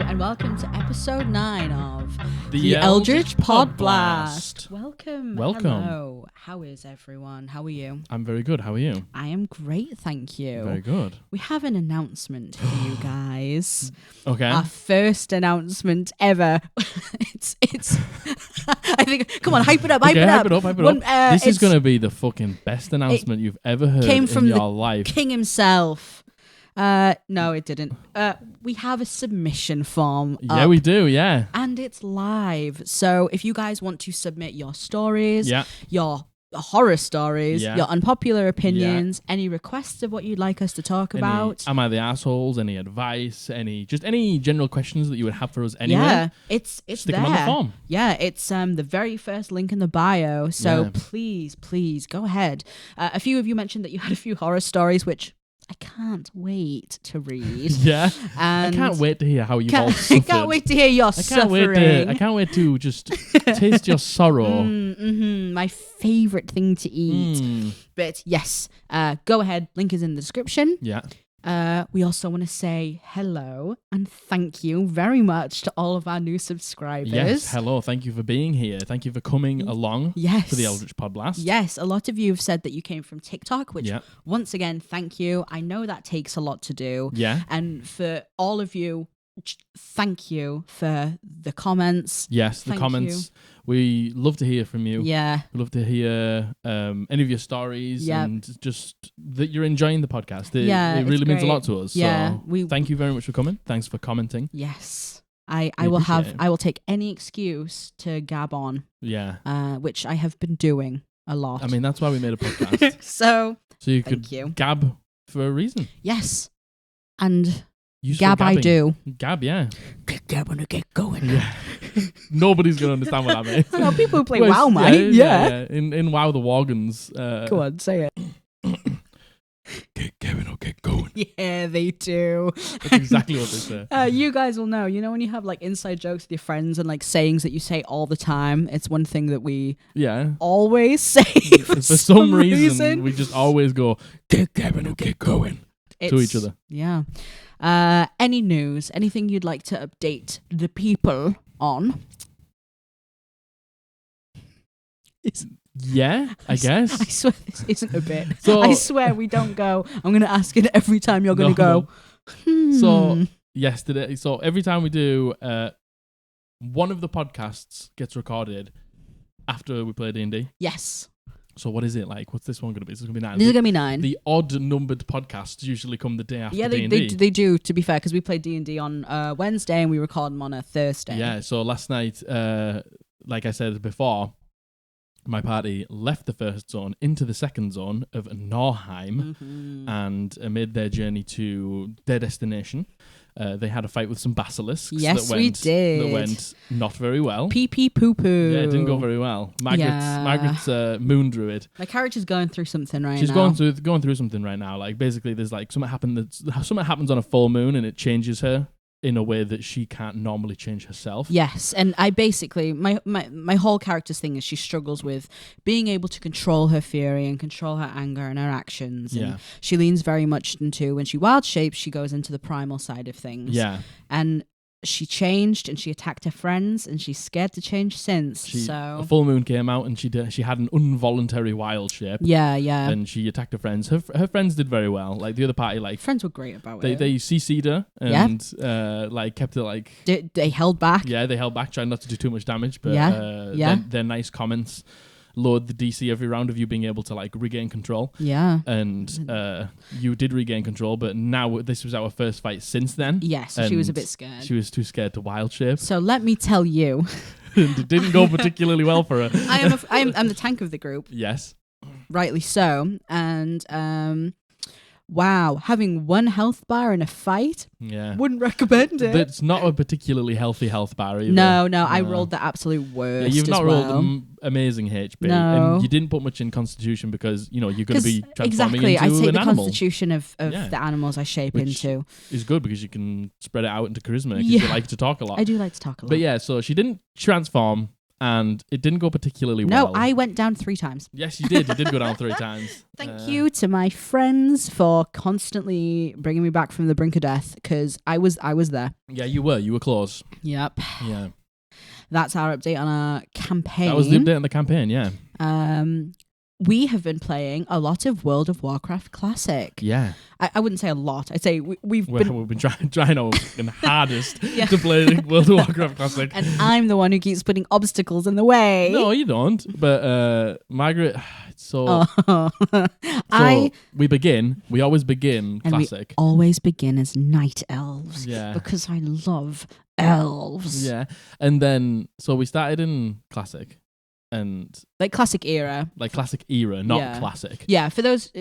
and welcome to episode 9 of the Eldritch Podblast. Welcome. Hello. How is everyone? How are you? I'm very good. How are you? I am great, thank you. Very good. We have an announcement for you guys. Okay. Our first announcement ever. it's I think, come on, hype it up, hype it up. This is going to be the fucking best announcement you've ever heard in your life. King himself. No, it didn't. We have a submission form. Yeah, we do. Yeah. And it's live. So if you guys want to submit your stories, your horror stories, your unpopular opinions, any requests of what you'd like us to talk about. Am I the assholes? Any advice? Any general questions that you would have for us anyway? Yeah, it's Stick there. them on the form. Yeah, it's the very first link in the bio. So please go ahead. A few of you mentioned that you had a few horror stories, which I can't wait to read. Yeah. And I can't wait to hear how you've all suffered. I can't wait to hear your suffering. I can't wait to just taste your sorrow. My favourite thing to eat. But yes, go ahead. Link is in the description. Yeah. We also want to say hello and thank you very much to all of our new subscribers. Yes, hello. Thank you for being here. Thank you for coming along for the Eldritch Podblast. Yes, a lot of you have said that you came from TikTok, which once again, thank you. I know that takes a lot to do. Yeah. And for all of you, thank you for the comments. Yes, the comments. We love to hear from you. Yeah. We love to hear any of your stories and just that you're enjoying the podcast. It really means a lot to us. Yeah. So thank you very much for coming. Thanks for commenting. Yes. I will take any excuse to gab on. Yeah. Which I have been doing a lot. I mean, that's why we made a podcast. so you could gab for a reason. Yes. And Useful gab gabbing. I do. Gab, yeah. Get gabbing to get going. Yeah. Nobody's going to understand what that means. No, people who play WoW, mate. Yeah. In WoW, the Worgans. Go on, say it. Get gabbing or get going. Yeah, they do. That's exactly what they say. You guys will know. You know when you have like inside jokes with your friends and like sayings that you say all the time? It's one thing that we always say for some reason. We just always go, get gabbing or get going to each other. Yeah. Any news? Anything you'd like to update the people on? I guess. I swear this isn't a bit. I swear we don't go, I'm going to ask it every time you're going to go. So every time we do, one of the podcasts gets recorded after we play D&D. Yes. So what is it like? What's this one going to be? This is going to be 9. This is going to be 9. The odd-numbered podcasts usually come the day after D&D. Yeah, they do, to be fair, because we play D&D on Wednesday and we record them on a Thursday. Yeah, so last night, like I said before, my party left the first zone into the second zone of Norheim and made their journey to their destination. They had a fight with some basilisks. We did. That went not very well. Pee-pee poo-poo. Yeah, it didn't go very well. Margaret's moon druid. My character's going through something right now. She's going through something right now. Like basically, there's like something happens on a full moon and it changes her in a way that she can't normally change herself. Yes, and I basically, my whole character's thing is she struggles with being able to control her fury and control her anger and her actions. And she leans very much into, when she wild shapes, she goes into the primal side of things. Yeah. And she changed and she attacked her friends and she's scared to change since. A full moon came out and she had an involuntary wild shape. Yeah. And she attacked her friends. Her friends did very well. Like the other party, friends were great about it. They CC'd her and kept it like. They held back. Yeah, they held back, trying not to do too much damage. But their nice comments lowered the DC every round of you being able to like regain control. Yeah. And you did regain control, but now this was our first fight since then. Yes, she was a bit scared. She was too scared to wild shape. So let me tell you. It didn't go particularly well for her. I'm the tank of the group. Yes. Rightly so. And wow, having 1 health bar in a fight? Yeah. Wouldn't recommend it. It's not a particularly healthy health bar either. No, I rolled the absolute worst. Yeah, you've not rolled amazing HP. No. And you didn't put much in Constitution because, you're going to be transforming into I take an the animal. Constitution of the animals I shape into. Is good because you can spread it out into charisma because you like to talk a lot. I do like to talk a lot. But yeah, so she didn't transform and it didn't go particularly well. No, I went down 3 times. Yes, you did. You did go down 3 times. Thank you to my friends for constantly bringing me back from the brink of death, because I was there. Yeah, you were. You were close. Yep. Yeah. That's our update on our campaign. That was the update on the campaign, yeah. We have been playing a lot of World of Warcraft Classic. Yeah. I wouldn't say a lot. I'd say we've been trying our fucking hardest to play World of Warcraft Classic. And I'm the one who keeps putting obstacles in the way. No, you don't. But Margaret, so we always begin and Classic. We always begin as night elves. Yeah. Because I love elves. Yeah. And then, so we started in Classic. And like classic era, not classic. Yeah, for those,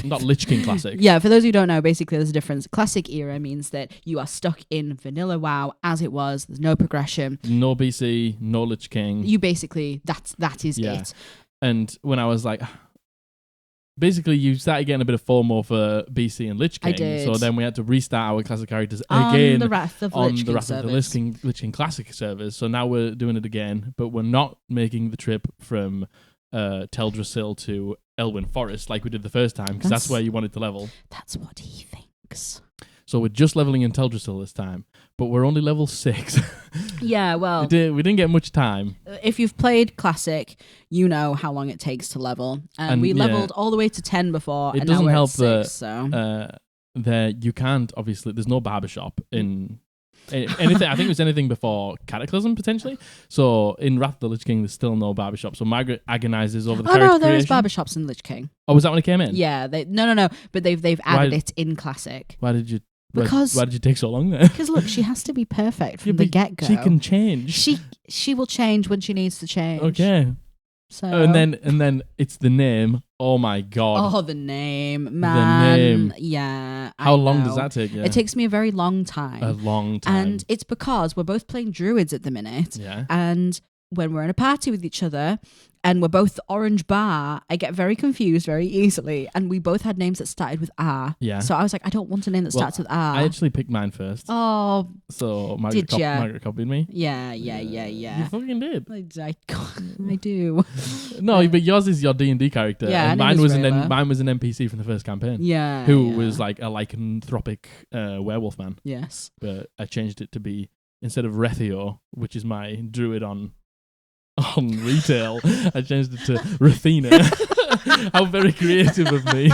not Lich King classic. Yeah, for those who don't know, basically there's a difference. Classic era means that you are stuck in vanilla WoW as it was. There's no progression, no BC, no Lich King. You basically that is it. And when I was like, basically you started getting a bit of FOMO for BC and Lich King. I did. So then we had to restart our classic characters on again the Wrath of the Lich King classic servers. So now we're doing it again, but we're not making the trip from Teldrassil to Elwyn Forest like we did the first time, because that's where you wanted to level. That's what he thinks. So we're just leveling in Teldrassil this time, but we're only level 6. Yeah, well, we didn't get much time. If you've played Classic, you know how long it takes to level. And we leveled all the way to 10 before, it and doesn't now we're help at 6, so. There you can't, obviously, there's no barbershop in anything. I think it was anything before Cataclysm, potentially. So in Wrath of the Lich King, there's still no barbershop. So Margaret agonizes over the character no, there is creation. barbershops in Lich King. Oh, was that when it came in? Yeah, no. But they've added it in Classic. Why did you take so long there? Because look, she has to be perfect from the get-go. She can change. She will change when she needs to change. Okay. So and then it's the name. Oh my god. Oh, the name, man. The name. Yeah. How long does that take? Yeah. It takes me a very long time. A long time. And it's because we're both playing druids at the minute. Yeah. And when we're in a party with each other and we're both the orange bar, I get very confused very easily. And we both had names that started with R. Yeah. So I was like, I don't want a name that starts with R. I actually picked mine first. Oh. So Margaret copied me. Yeah. You fucking did. I do. No, but yours is your D&D character. Yeah, and mine was an NPC from the first campaign. Yeah. Who was like a lycanthropic werewolf man. Yes. But I changed it to be, instead of Rethio, which is my druid on retail, I changed it to Rathina. How very creative of me.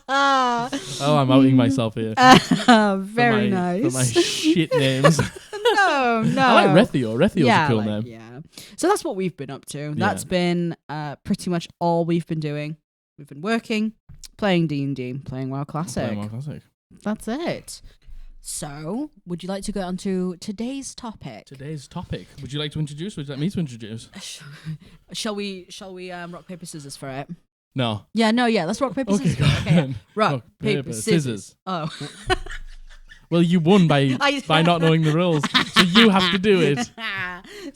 Oh, I'm outing myself here. Very nice. For my shit names. No. I like Rethio. Rethio's a cool name. Yeah. So that's what we've been up to. That's been pretty much all we've been doing. We've been working, playing D&D, playing WoW Classic. That's it. So, would you like to go on to today's topic? Would you like to introduce, or would you like me to introduce? Shall we rock, paper, scissors for it? No. Yeah, let's rock, paper, scissors. Okay, rock, paper, scissors. Oh. Well, you won by not knowing the rules, so you have to do it.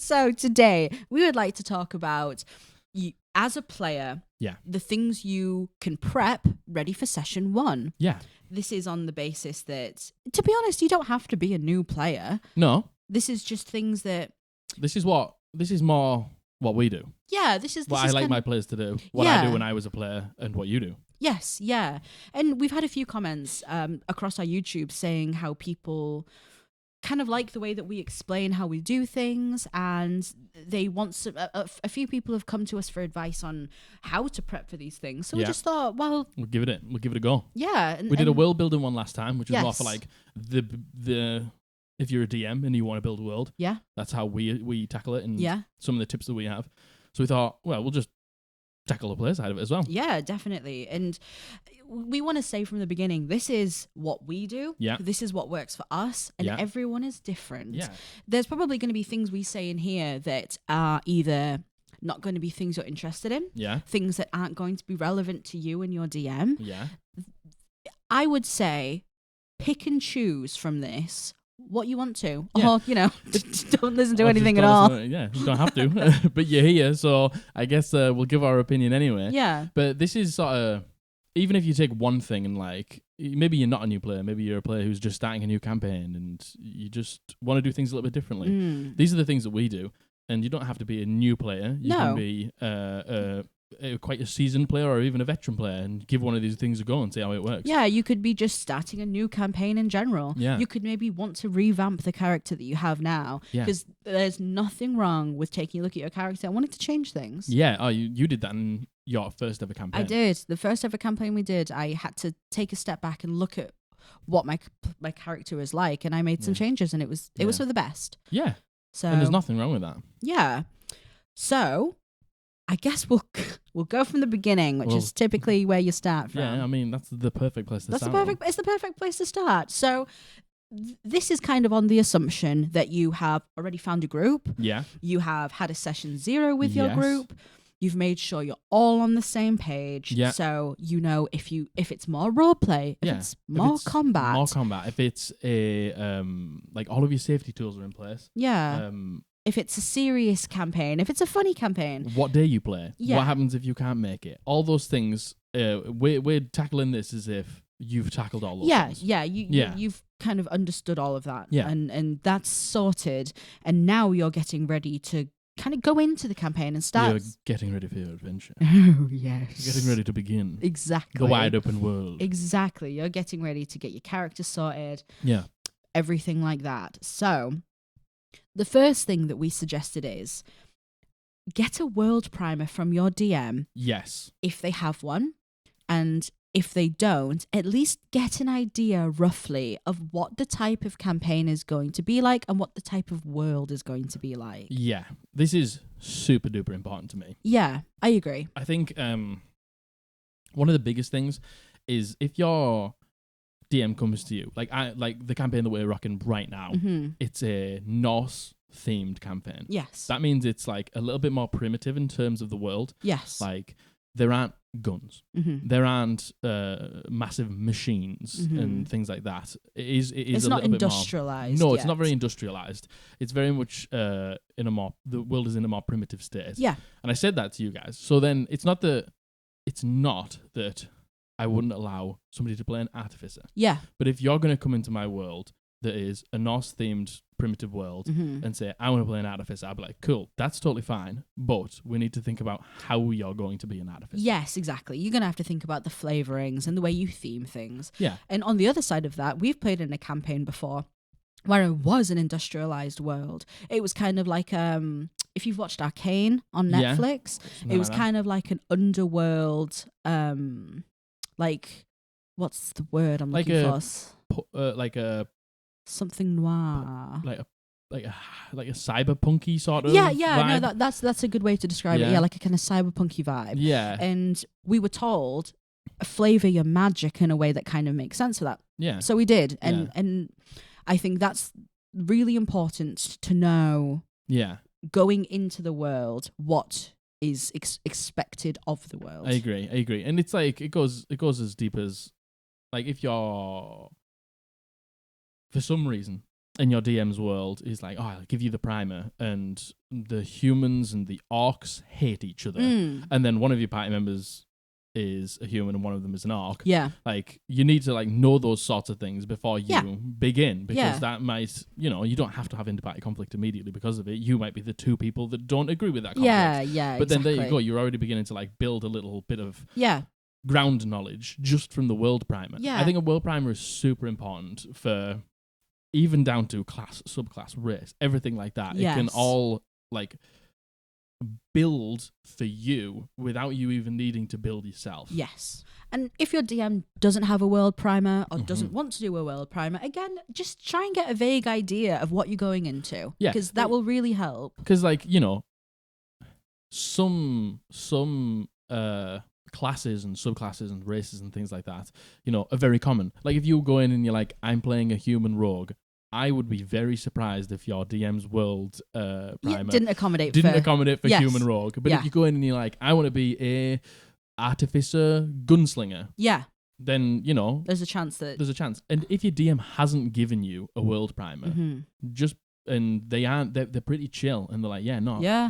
So today, we would like to talk about, as a player, the things you can prep ready for session 1. Yeah. This is on the basis that, to be honest, you don't have to be a new player. No. This is just things that... This is more what we do. Yeah, this is what I like my players to do. What I do when I was a player and what you do. Yes, yeah. And we've had a few comments across our YouTube saying how people kind of like the way that we explain how we do things, and they want a few people have come to us for advice on how to prep for these things. So we just thought, well, we'll give it a go. Yeah, we did a world building one last time, which was more for like the if you're a DM and you want to build a world. Yeah, that's how we tackle it, and some of the tips that we have. So we thought, well, we'll just tackle the player side of it as well. Yeah, definitely. And we want to say from the beginning, this is what we do. Yeah. This is what works for us. And everyone is different. Yeah. There's probably going to be things we say in here that are either not going to be things you're interested in. Yeah. Things that aren't going to be relevant to you and your DM. Yeah. I would say pick and choose from this what you want to, or don't listen to anything at all. You don't have to, but you're here, so I guess we'll give our opinion anyway. Yeah. But this is sort of, even if you take one thing and like, maybe you're not a new player, maybe you're a player who's just starting a new campaign and you just want to do things a little bit differently. These are the things that we do. and you don't have to be a new player. You can be quite a seasoned player or even a veteran player and give one of these things a go and see how it works. Yeah, you could be just starting a new campaign in general. Yeah. You could maybe want to revamp the character that you have now, because there's nothing wrong with taking a look at your character and wanting to change things. Yeah, you did that in your first ever campaign. I did. The first ever campaign we did, I had to take a step back and look at what my character was like, and I made some changes, and it was for the best. Yeah. So, and there's nothing wrong with that. Yeah. So I guess we'll go from the beginning, which is typically where you start from. Yeah, I mean, that's the perfect place to start. It's the perfect place to start. So this is kind of on the assumption that you have already found a group. Yeah. You have had a session 0 with your group. You've made sure you're all on the same page. Yeah. So you know if it's more roleplay, if it's more combat. More combat. If it's a like all of your safety tools are in place. Yeah. If it's a serious campaign, if it's a funny campaign. What day you play. Yeah. What happens if you can't make it. All those things, we're tackling this as if you've tackled all those things. Yeah, you've kind of understood all of that. Yeah. And that's sorted. And now you're getting ready to kind of go into the campaign and start. You're getting ready for your adventure. Oh, yes. You're getting ready to begin. Exactly. The wide open world. Exactly. You're getting ready to get your character sorted. Yeah. Everything like that. So the first thing that we suggested is get a world primer from your DM. Yes. If they have one. And if they don't, at least get an idea roughly of what the type of campaign is going to be like and what the type of world is going to be like. Yeah. This is super duper important to me. Yeah, I agree. I think one of the biggest things is if your DM comes to you, like the campaign that we're rocking right now, it's a Norse themed campaign. Yes. That means it's like a little bit more primitive in terms of the world. Yes. Like there aren't guns. There aren't massive machines and things like that. It's a not little bit industrialized. more. No, it's not very industrialized. It's very much the world is in a more primitive state. Yeah. And I said that to you guys. So then it's not that I wouldn't allow somebody to play an artificer. Yeah. But if you're going to come into my world that is a Norse-themed primitive world and say, I want to play an artificer, I'll be like, cool, that's totally fine. But we need to think about how you're going to be an artificer. Yes, exactly. You're going to have to think about the flavorings and the way you theme things. Yeah. And on the other side of that, we've played in a campaign before where it was an industrialized world. It was kind of like, if you've watched Arcane on Netflix, it was kind of like an underworld, like, what's the word I'm looking for? Like a something noir, like a cyberpunky sort of vibe. No, that's a good way to describe it. Yeah, like a kind of cyberpunky vibe. Yeah. And we were told flavor your magic in a way that kind of makes sense for that. Yeah. So we did, and I think that's really important to know. Yeah. Going into the world, what is expected of the world. I agree, and it's like it goes as deep as like if you're for some reason in your DM's world is like, oh, I'll give you the primer, and the humans and the orcs hate each other, and then one of your party members is a human and one of them is an orc. Yeah, like you need to like know those sorts of things before you begin, because that might, you don't have to have inter-party conflict immediately because of it. You might be the two people that don't agree with that conflict. Yeah. But then there you go. You're already beginning to like build a little bit of ground knowledge just from the world primer. Yeah, I think a world primer is super important for even down to class, subclass, race, everything like that. Yes. It can all like build for you without you even needing to build yourself. Yes. And if your DM doesn't have a world primer or doesn't want to do a world primer, again, just try and get a vague idea of what you're going into. Yeah. Because that will really help. Because like, some classes and subclasses and races and things like that, are very common. Like if you go in and you're like, I'm playing a human rogue, I would be very surprised if your DM's world primer didn't accommodate for human rogue. But if you go in and you're like, I want to be a artificer gunslinger. Yeah. Then, there's a chance. And if your DM hasn't given you a world primer, they're pretty chill and they're like,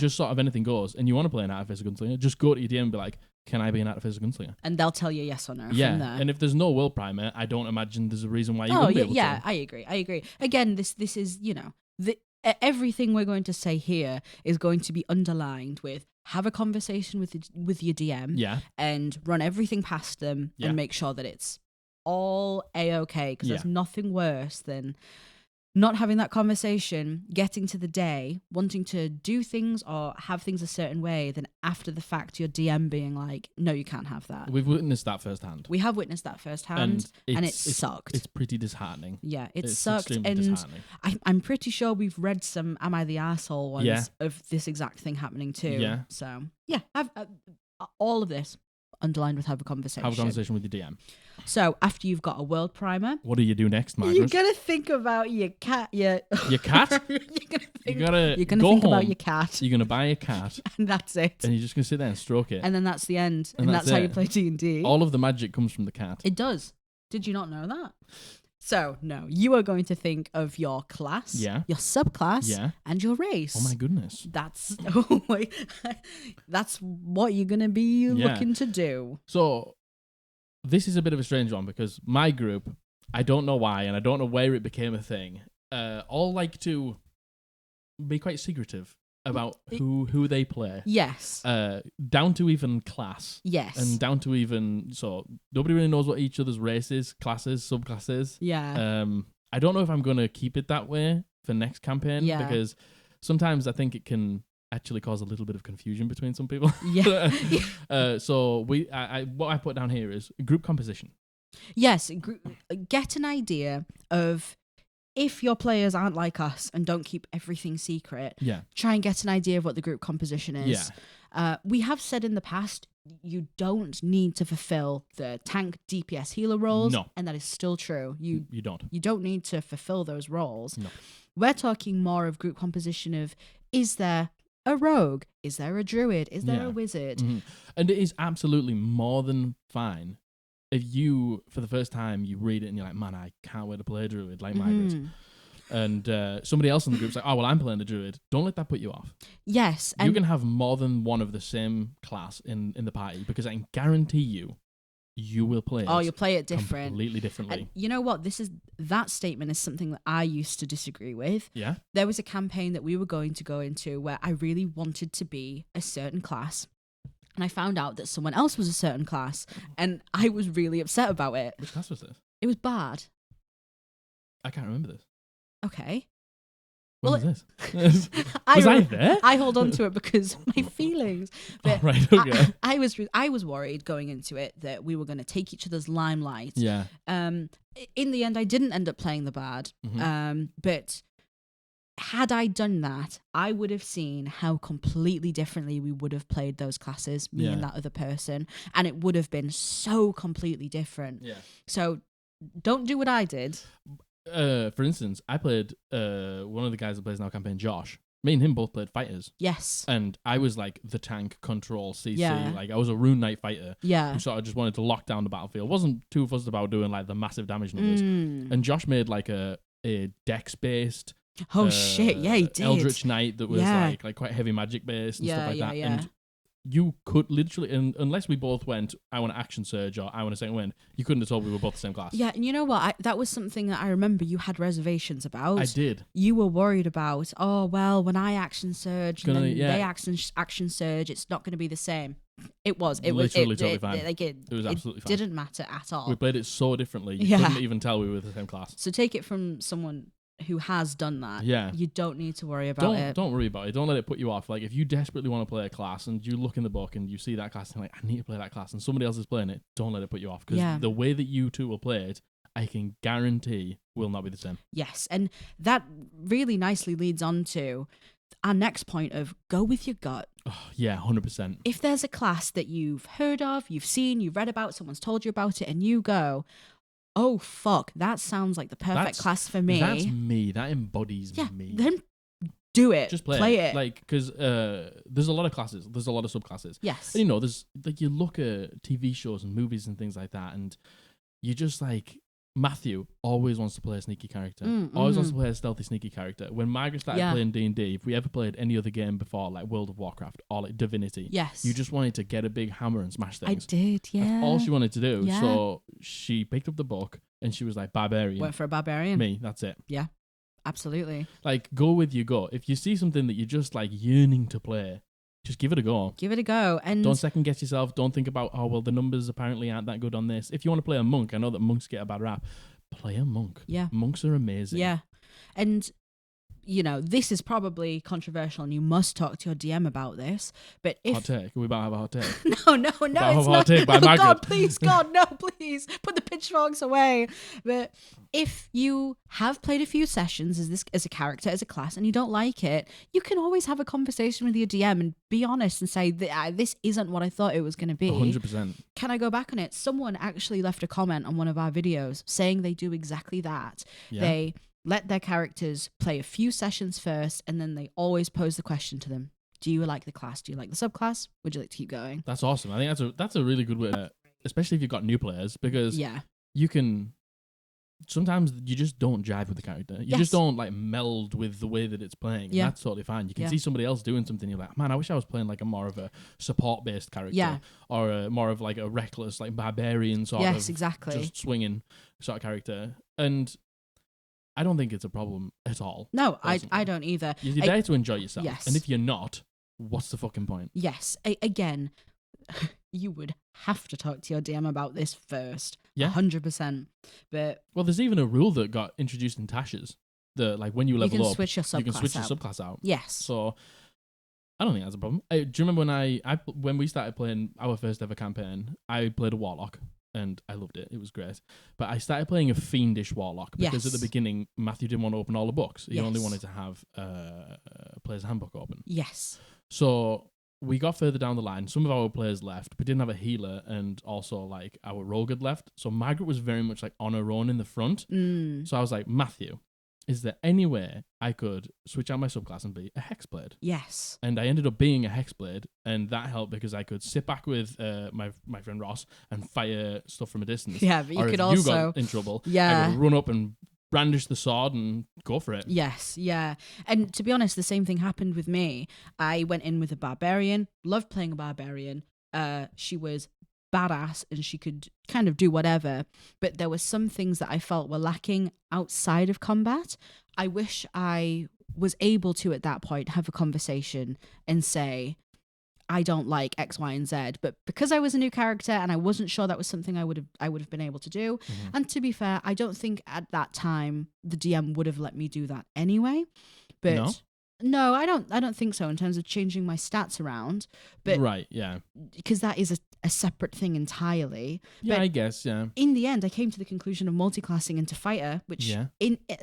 just sort of anything goes, and you want to play an artificer gunslinger, just go to your DM and be like, can I be an artificer gunslinger? And they'll tell you yes or no from there. And if there's no world primer, I don't imagine there's a reason why you wouldn't be able to. I agree. Again, this is, everything we're going to say here is going to be underlined with have a conversation with your DM and run everything past them and make sure that it's all A-okay, because there's nothing worse than not having that conversation, getting to the day, wanting to do things or have things a certain way, then after the fact, your DM being like, no, you can't have that. We've witnessed that firsthand. We have witnessed that firsthand, and it sucked. It's pretty disheartening. Yeah, it sucked. And I'm pretty sure we've read some Am I the Arsehole ones of this exact thing happening too. Yeah. So, yeah, I've all of this underlined with have a conversation. Have a conversation with your DM. So after you've got a world primer, what do you do next, Margaret? You're gonna think about your cat. Your cat. You're gonna think about your cat. You're gonna buy a cat, and that's it. And you're just gonna sit there and stroke it. And then that's the end. And that's how you play D&D. All of the magic comes from the cat. It does. Did you not know that? So, no, you are going to think of your class, your subclass, and your race. Oh my goodness. That's what you're going to be looking to do. So, this is a bit of a strange one because my group, I don't know why, and I don't know where it became a thing, all like to be quite secretive about who they play. Yes. Down to even class. Yes. And down to even, so nobody really knows what each other's races, classes, subclasses. Yeah. I don't know if I'm going to keep it that way for next campaign because sometimes I think it can actually cause a little bit of confusion between some people. Yeah. So what I put down here is group composition. Yes. Get an idea of, if your players aren't like us and don't keep everything secret, try and get an idea of what the group composition is. Yeah. We have said in the past, you don't need to fulfill the tank, DPS, healer roles, and that is still true. You don't. You don't need to fulfill those roles. No. We're talking more of group composition of, is there a rogue? Is there a druid? Is there a wizard? Mm-hmm. And it is absolutely more than fine if you, for the first time, you read it and you're like, man, I can't wait to play a druid like Margaret. And somebody else in the group's like, oh, well, I'm playing a druid. Don't let that put you off. Yes. You can have more than one of the same class in the party because I can guarantee you will play it. Oh, you'll play it different. Completely differently. And you know what? That statement is something that I used to disagree with. Yeah. There was a campaign that we were going to go into where I really wanted to be a certain class. And I found out that someone else was a certain class, and I was really upset about it. Which class was this? It was bard. I can't remember this. Okay. When was this? Was I there? I hold on to it because my feelings. But right, okay. I was worried going into it that we were going to take each other's limelight. Yeah. In the end, I didn't end up playing the bard. Mm-hmm. But had I done that, I would have seen how completely differently we would have played those classes, me and that other person, and it would have been so completely different. Yeah. So don't do what I did. For instance, I played one of the guys that plays in our campaign, Josh. Me and him both played fighters. Yes. And I was like the tank control CC. Yeah. Like I was a rune knight fighter. Yeah. Who sort of just wanted to lock down the battlefield. Wasn't too fussed about doing like the massive damage numbers. And Josh made like a dex based. Oh shit! Yeah, he did. Eldritch Knight that was like quite heavy magic based and stuff like that. Yeah. And you could literally, unless we both went, I want action surge or I want a second wind, you couldn't have told we were both the same class. Yeah, and you know what? That was something that I remember you had reservations about. I did. You were worried about, oh, well, when I action surge and then they action surge, it's not going to be the same. It was. It was literally totally fine. It was absolutely fine. It didn't matter at all. We played it so differently. You couldn't even tell we were the same class. So take it from someone who has done that. Yeah. You don't need to worry about it. Don't worry about it. Don't let it put you off. Like if you desperately want to play a class and you look in the book and you see that class and you're like, I need to play that class, and somebody else is playing it, don't let it put you off. Because the way that you two will play it, I can guarantee will not be the same. Yes. And that really nicely leads on to our next point of go with your gut. Oh, yeah, 100%. If there's a class that you've heard of, you've seen, you've read about, someone's told you about it, and you go, oh, fuck, that sounds like the perfect class for me. That's me. That embodies me. Then do it. Just play it. Like, because there's a lot of classes. There's a lot of subclasses. Yes. And, you know, there's, like, you look at TV shows and movies and things like that, and you just, like, Matthew always wants to play a sneaky character. Always wants to play a stealthy, sneaky character. When Margaret started playing D&D, if we ever played any other game before, like World of Warcraft or like Divinity, you just wanted to get a big hammer and smash things. I did, yeah. That's all she wanted to do. Yeah. So she picked up the book and she was like, barbarian. Went for a barbarian. Me, that's it. Yeah. Absolutely. Like, go with your gut. If you see something that you're just like yearning to play, just give it a go. Give it a go. And don't second guess yourself. Don't think about, oh, well, the numbers apparently aren't that good on this. If you want to play a monk, I know that monks get a bad rap. Play a monk. Yeah. Monks are amazing. Yeah. And, you know, this is probably controversial and you must talk to your DM about this. But if... Hot take. Are we about to have a hot take? No, it's not. Hot take by Margaret. God, please, God, no, please. Put the pitchforks away. But if you have played a few sessions as a character, as a class, and you don't like it, you can always have a conversation with your DM and be honest and say, this isn't what I thought it was going to be. 100%. Can I go back on it? Someone actually left a comment on one of our videos saying they do exactly that. Yeah. They let their characters play a few sessions first, and then they always pose the question to them. Do you like the class? Do you like the subclass? Would you like to keep going? That's awesome. I think that's a really good way, especially if you've got new players, because you can... Sometimes you just don't jive with the character. You just don't like meld with the way that it's playing. And that's totally fine. You can see somebody else doing something. You're like, man, I wish I was playing like a more of a support-based character, or a more of like a reckless, like barbarian sort of, exactly, just swinging sort of character. And I don't think it's a problem at all. No, I don't either. You're there to enjoy yourself. Yes. And if you're not, what's the fucking point? Yes. Again, you would have to talk to your DM about this first. Yeah. 100%. But well, there's even a rule that got introduced in Tashes that like when you level up, switch your subclass you can switch your subclass out. Yes. So I don't think that's a problem. Do you remember when we started playing our first ever campaign, I played a warlock. And I loved it. It was great. But I started playing a fiendish warlock because at the beginning, Matthew didn't want to open all the books. He only wanted to have a player's handbook open. Yes. So we got further down the line. Some of our players left. We didn't have a healer, and also like our rogue had left. So Margaret was very much like on her own in the front. So I was like, Matthew, is there any way I could switch out my subclass and be a hexblade? Yes. And I ended up being a hexblade, and that helped because I could sit back with my friend Ross and fire stuff from a distance. Yeah, but you could also... you got in trouble, I could run up and brandish the sword and go for it. Yes, yeah. And to be honest, the same thing happened with me. I went in with a barbarian, loved playing a barbarian. She was badass and she could kind of do whatever, but there were some things that I felt were lacking outside of combat. I wish I was able to at that point have a conversation and say, I don't like X, Y, and Z, but because I was a new character and I wasn't sure that was something I would have been able to do. And to be fair, I don't think at that time the DM would have let me do that anyway. But no, I don't think so in terms of changing my stats around. But right, yeah, because that is a separate thing entirely. Yeah, but I guess, yeah. In the end, I came to the conclusion of multiclassing into fighter, which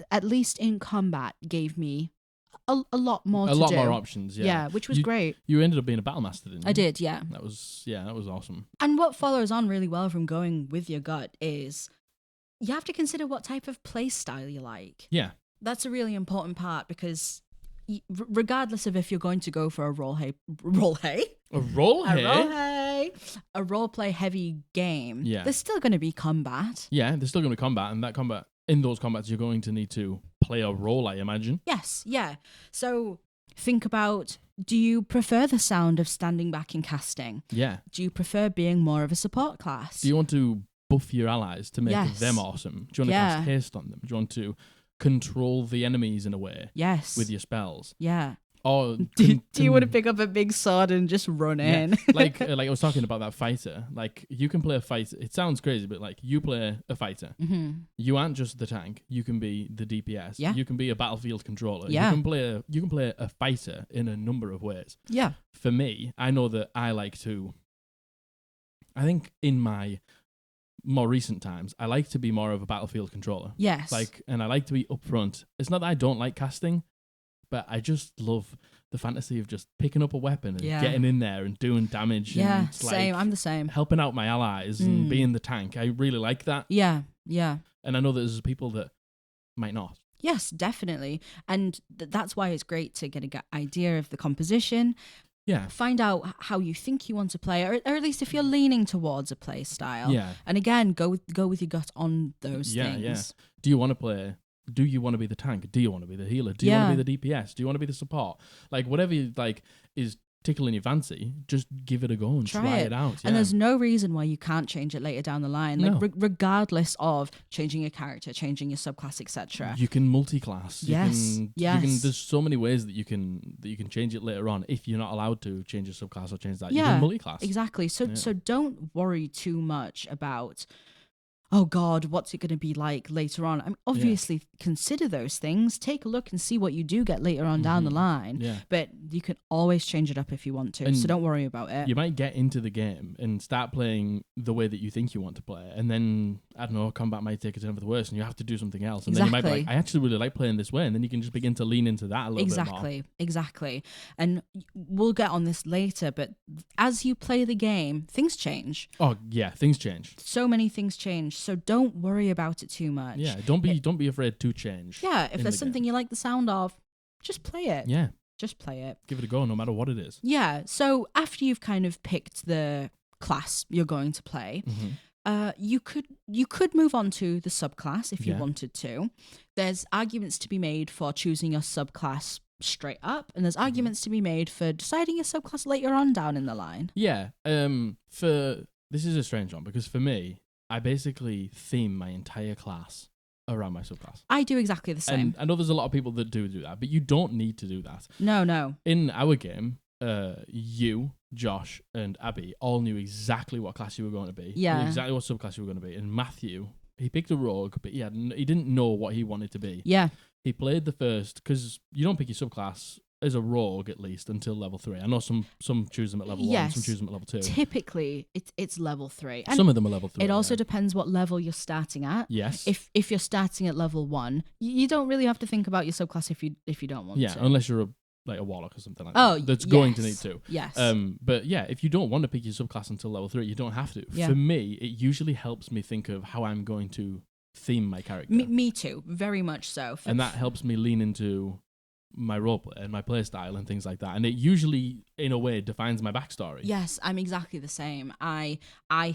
at least in combat gave me a lot more to do. A lot more options, yeah. Yeah, which was great. You ended up being a battle master, didn't you? I did, yeah. That was awesome. And what follows on really well from going with your gut is you have to consider what type of play style you like. Yeah. That's a really important part because regardless of if you're going to go for a roleplay heavy game, there's still going to be combat. Yeah, there's still going to be combat, and that combat, in those combats, you're going to need to play a role, I imagine. Yes, yeah. So think about, do you prefer the sound of standing back and casting? Yeah. Do you prefer being more of a support class? Do you want to buff your allies to make them awesome? Do you want to cast haste on them? Do you want to control the enemies in a way? Yes. With your spells? Yeah. Or do you want to pick up a big sword and just run in? like I was talking about that fighter. Like, you can play a fighter. It sounds crazy, but like, you play a fighter. Mm-hmm. You aren't just the tank. You can be the DPS. Yeah. You can be a battlefield controller. Yeah. You can play a fighter in a number of ways. Yeah. For me, I know that I think in my more recent times, I like to be more of a battlefield controller. Yes. And I like to be upfront. It's not that I don't like casting, but I just love the fantasy of just picking up a weapon and getting in there and doing damage. Yeah, and same. I'm the same. Helping out my allies and being the tank. I really like that. Yeah, yeah. And I know that there's people that might not. Yes, definitely. And that's why it's great to get an idea of the composition. Yeah. Find out how you think you want to play, or at least if you're leaning towards a play style. Yeah. And again, go with your gut on those things. Yeah. Do you want to play? Do you want to be the tank? Do you want to be the healer? Do you want to be the DPS? Do you want to be the support? Like, whatever you like is tickling your fancy, just give it a go and try it out. And there's no reason why you can't change it later down the line. Like regardless of changing your character, changing your subclass, etc. You can multi-class. Yes. There's so many ways that you can change it later on if you're not allowed to change your subclass or change that. You can multi-class. Exactly. So don't worry too much about, oh God, what's it going to be like later on? I mean, obviously, consider those things. Take a look and see what you do get later on down the line. Yeah. But you can always change it up if you want to. And so don't worry about it. You might get into the game and start playing the way that you think you want to play. And then, I don't know, combat might take a turn for the worse and you have to do something else. And then you might be like, I actually really like playing this way. And then you can just begin to lean into that a little bit more. Exactly. And we'll get on this later, but as you play the game, things change. Oh, yeah, things change. So many things change. So don't worry about it too much. Yeah, don't be afraid to change. Yeah, if there's something you like the sound of, just play it. Yeah. Just play it. Give it a go, no matter what it is. Yeah, so after you've kind of picked the class you're going to play, you could move on to the subclass if you wanted to. There's arguments to be made for choosing your subclass straight up, and there's arguments to be made for deciding your subclass later on down in the line. Yeah. This is a strange one because for me, I basically theme my entire class around my subclass. I do exactly the same. And I know there's a lot of people that do that, but you don't need to do that. No. In our game, you, Josh, and Abby all knew exactly what class you were going to be. Yeah. Knew exactly what subclass you were going to be. And Matthew, he picked a rogue, but he didn't know what he wanted to be. Yeah. He played the first, because you don't pick your subclass as a rogue, at least, until level 3. I know some choose them at level 1, some choose them at level 2. Typically, it's level 3. And some of them are level 3. It also depends what level you're starting at. Yes. If you're starting at level 1, you don't really have to think about your subclass if you don't want to. Yeah, unless you're a warlock or something like that. That's going to need to. Yes. But yeah, if you don't want to pick your subclass until level 3, you don't have to. Yeah. For me, it usually helps me think of how I'm going to theme my character. Me too, very much so. And that helps me lean into my roleplay and my playstyle and things like that. And it usually, in a way, defines my backstory. Yes, I'm exactly the same. I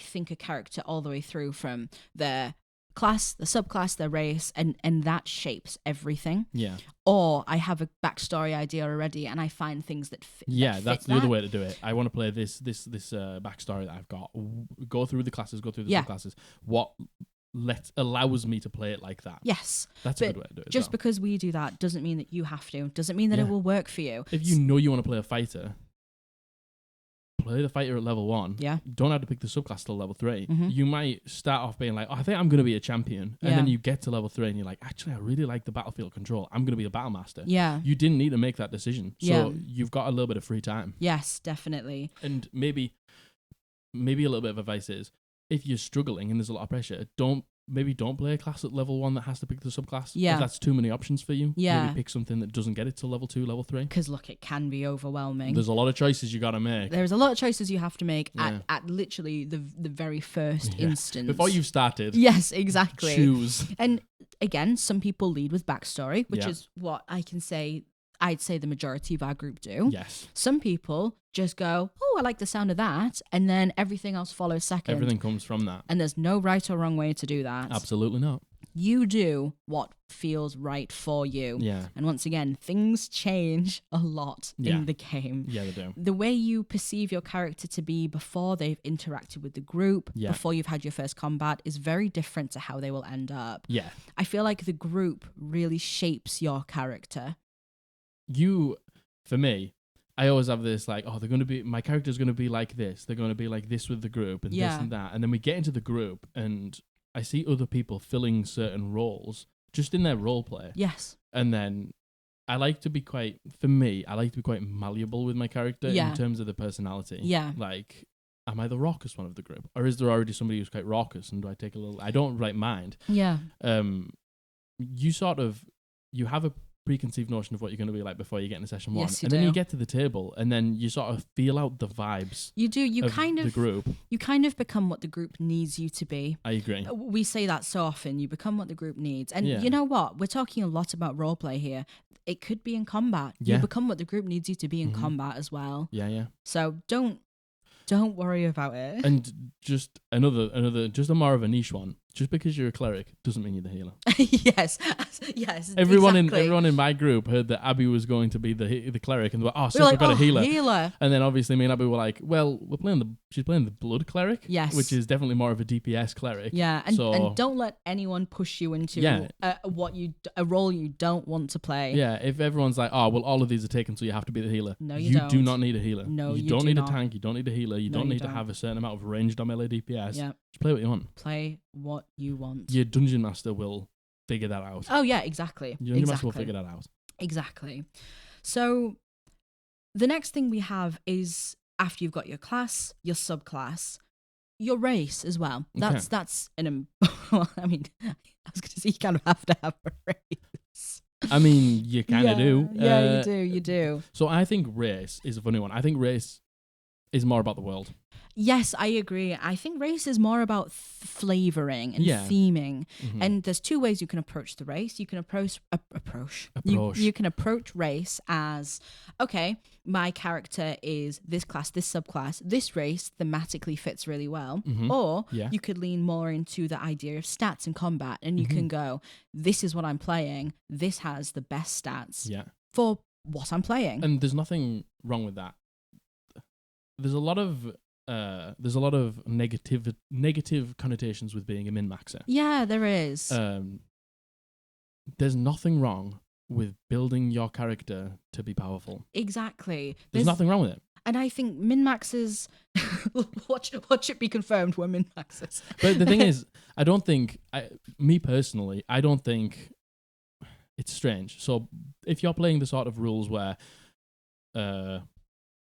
think a character all the way through from their class, the subclass, their race, and that shapes everything. Yeah. Or I have a backstory idea already, and I find things that fit. Yeah, that's the other way to do it. I want to play this backstory that I've got. Go through the classes, go through the subclasses. What allows me to play it like that. Yes. That's a good way to do it. Just because we do that doesn't mean that you have to. Doesn't mean that it will work for you. If you know you want to play a fighter, play the fighter at level 1. Yeah. You don't have to pick the subclass till level 3. Mm-hmm. You might start off being like, I think I'm going to be a champion. And then you get to level 3 and you're like, actually, I really like the battlefield control. I'm going to be a battle master. Yeah. You didn't need to make that decision. So you've got a little bit of free time. Yes, definitely. And maybe a little bit of advice is, if you're struggling and there's a lot of pressure, don't play a class at level 1 that has to pick the subclass. Yeah. If that's too many options for you. Yeah. Maybe pick something that doesn't get it to level 2, level 3. Because look, it can be overwhelming. There's a lot of choices you got to make. There's a lot of choices you have to make at literally the very first instance. Before you've started. Yes, exactly. Choose. And again, some people lead with backstory, which is what I'd say the majority of our group do. Yes. Some people just go, oh, I like the sound of that, and then everything else follows second. Everything comes from that. And there's no right or wrong way to do that. Absolutely not. You do what feels right for you. Yeah. And once again, things change a lot in the game. Yeah, they do. The way you perceive your character to be before they've interacted with the group, before you've had your first combat, is very different to how they will end up. Yeah. I feel like the group really shapes your character. For me, I always have this like, my character's going to be like this. They're going to be like this with the group and this and that. And then we get into the group and I see other people filling certain roles just in their role play. Yes. And then I like to be quite malleable with my character in terms of the personality. Yeah. Like, am I the raucous one of the group? Or is there already somebody who's quite raucous and do I take I don't mind. Yeah. You have a preconceived notion of what you're going to be like before you get into session 1. Yes, you and do. Then you get to the table and then you sort of feel out the vibes. You do. The group. You kind of become what the group needs you to be. I agree. We say that so often. You become what the group needs. And you know what? We're talking a lot about roleplay here. It could be in combat. Yeah. You become what the group needs you to be in combat as well. Yeah. So don't worry about it. And just another just a more of a niche one. just because you're a cleric doesn't mean you're the healer. yes. Everyone exactly. in my group heard that Abby was going to be the cleric, and they were like, We were we've got a healer. Healer. And then obviously me and Abby were like, well, she's playing the blood cleric, Yes. which is definitely more of a DPS cleric. Yeah, and don't let anyone push you into a role you don't want to play. Yeah, if everyone's like, oh, well, all of these are taken, so you have to be the healer. No, you don't. do not need a healer. No, you don't need a tank. You don't need a healer. You don't need to have a certain amount of ranged or melee DPS. Yeah. Just play what you want. Play what you want. Your dungeon master will figure that out. Oh yeah, exactly. Your dungeon master will figure that out. Exactly. So the next thing we have is, after you've got your class, your subclass, your race as well. That's I mean, I was going to say you kind of have to have a race. I mean, you kind of do. Yeah, you do. So I think race is a funny one. I think race is more about the world. Yes, I agree. I think race is more about flavoring and theming. Mm-hmm. And there's two ways you can approach the race. You can approach. You can approach race as, okay, my character is this class, this subclass, this race thematically fits really well. Mm-hmm. Or you could lean more into the idea of stats and combat, and you can go, this is what I'm playing. This has the best stats for what I'm playing. And there's nothing wrong with that. There's a lot of negative connotations with being a min-maxer. Yeah, there is. There's nothing wrong with building your character to be powerful. Exactly. There's nothing wrong with it. And I think min-maxers, watch it be confirmed, we're min-maxers. But the thing is, I don't think it's strange. So if you're playing the sort of rules where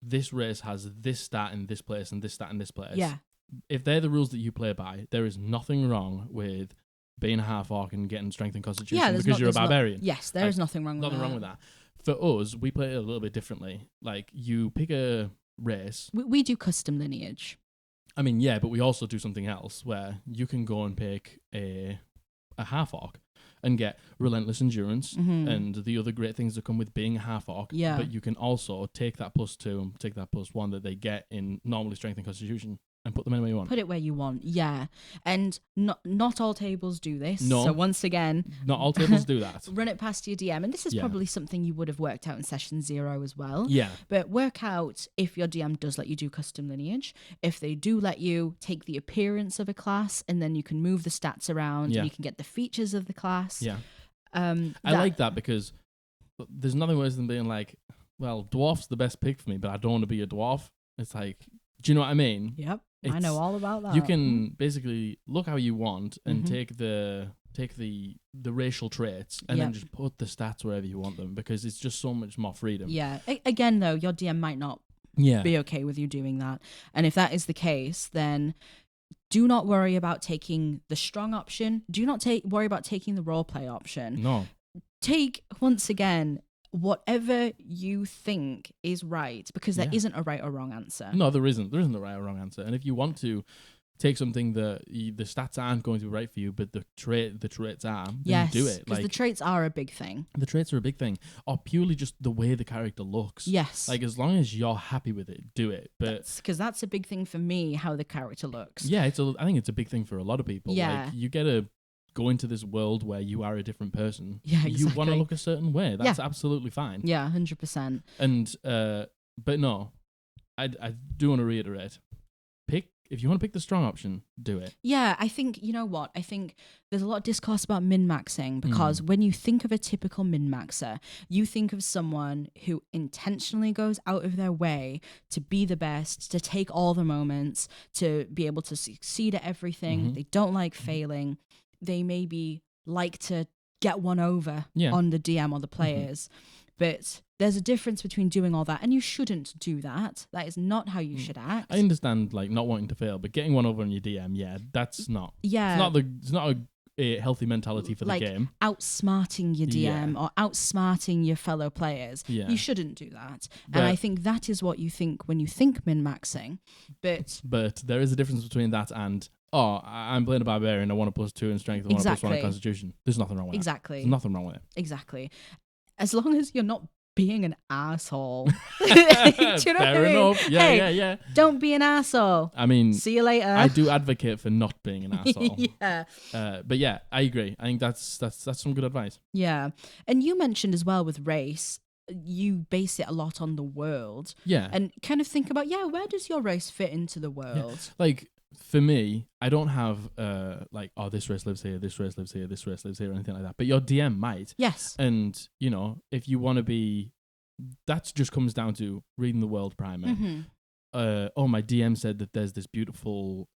this race has this stat in this place and this stat in this place. Yeah. If they're the rules that you play by, there is nothing wrong with being a half-orc and getting strength and constitution because you're a barbarian. Yes, there is nothing wrong with that. Nothing wrong with that. For us, we play it a little bit differently. Like, you pick a race. We do custom lineage. I mean, yeah, but we also do something else where you can go and pick a half-orc and get relentless endurance and the other great things that come with being a half-orc. Yeah. But you can also take that +2, take that +1 that they get in normally strength and constitution and put them anywhere you want. Put it where you want, yeah. And not all tables do this. No. So once again... Not all tables do that. Run it past your DM. And this is probably something you would have worked out in session 0 as well. Yeah. But work out if your DM does let you do custom lineage. If they do let you take the appearance of a class and then you can move the stats around and you can get the features of the class. Yeah. I like that because there's nothing worse than being like, well, dwarf's the best pick for me, but I don't want to be a dwarf. It's like, do you know what I mean? Yep. I know all about that. You can basically look how you want and take the racial traits and then just put the stats wherever you want them because it's just so much more freedom. Yeah. Again, though, your DM might not be okay with you doing that. And if that is the case, then do not worry about taking the strong option. Do not worry about taking the roleplay option. No. Take, once again, whatever you think is right, because there isn't a right or wrong answer. No, there isn't. There isn't a right or wrong answer. And if you want to take something that the stats aren't going to be right for you, but the traits are, then do it. Because the traits are a big thing. The traits are a big thing. Or purely just the way the character looks. Yes. Like, as long as you're happy with it, do it. But because that's a big thing for me, how the character looks. Yeah, I think it's a big thing for a lot of people. Yeah. Like, you get to go into this world where you are a different person. Yeah, exactly. You want to look a certain way. That's absolutely fine. Yeah, 100%. And, but no, I do want to reiterate. If you want to pick the strong option, do it. Yeah, I think, you know what? I think there's a lot of discourse about min-maxing because when you think of a typical min-maxer, you think of someone who intentionally goes out of their way to be the best, to take all the moments, to be able to succeed at everything. They don't like failing. They maybe like to get one over on the DM or the players. But there's a difference between doing all that, and you shouldn't do that. That is not how you should act. I understand, like, not wanting to fail, but getting one over on your DM, that's not. Yeah, it's not a healthy mentality for the game. Outsmarting your DM or outsmarting your fellow players. Yeah. You shouldn't do that. And I think that is what you think when you think min-maxing. But there is a difference between that and, I'm playing a barbarian, I want a +2 in strength, I want a +1 in constitution. There's nothing wrong with that. Exactly. There's nothing wrong with it. Exactly. As long as you're not being an asshole. Do you know what I mean? Enough. Yeah, yeah. Don't be an asshole. I mean, see you later. I do advocate for not being an asshole. Yeah. But yeah, I agree. I think that's some good advice. Yeah. And you mentioned as well with race, you base it a lot on the world. Yeah. And kind of think about, where does your race fit into the world? Yeah. Like, for me, I don't have this race lives here, this race lives here, this race lives here, or anything like that. But your DM might. Yes. And, if you want to be, that just comes down to reading the world primer. Mm-hmm. My DM said that there's this beautiful,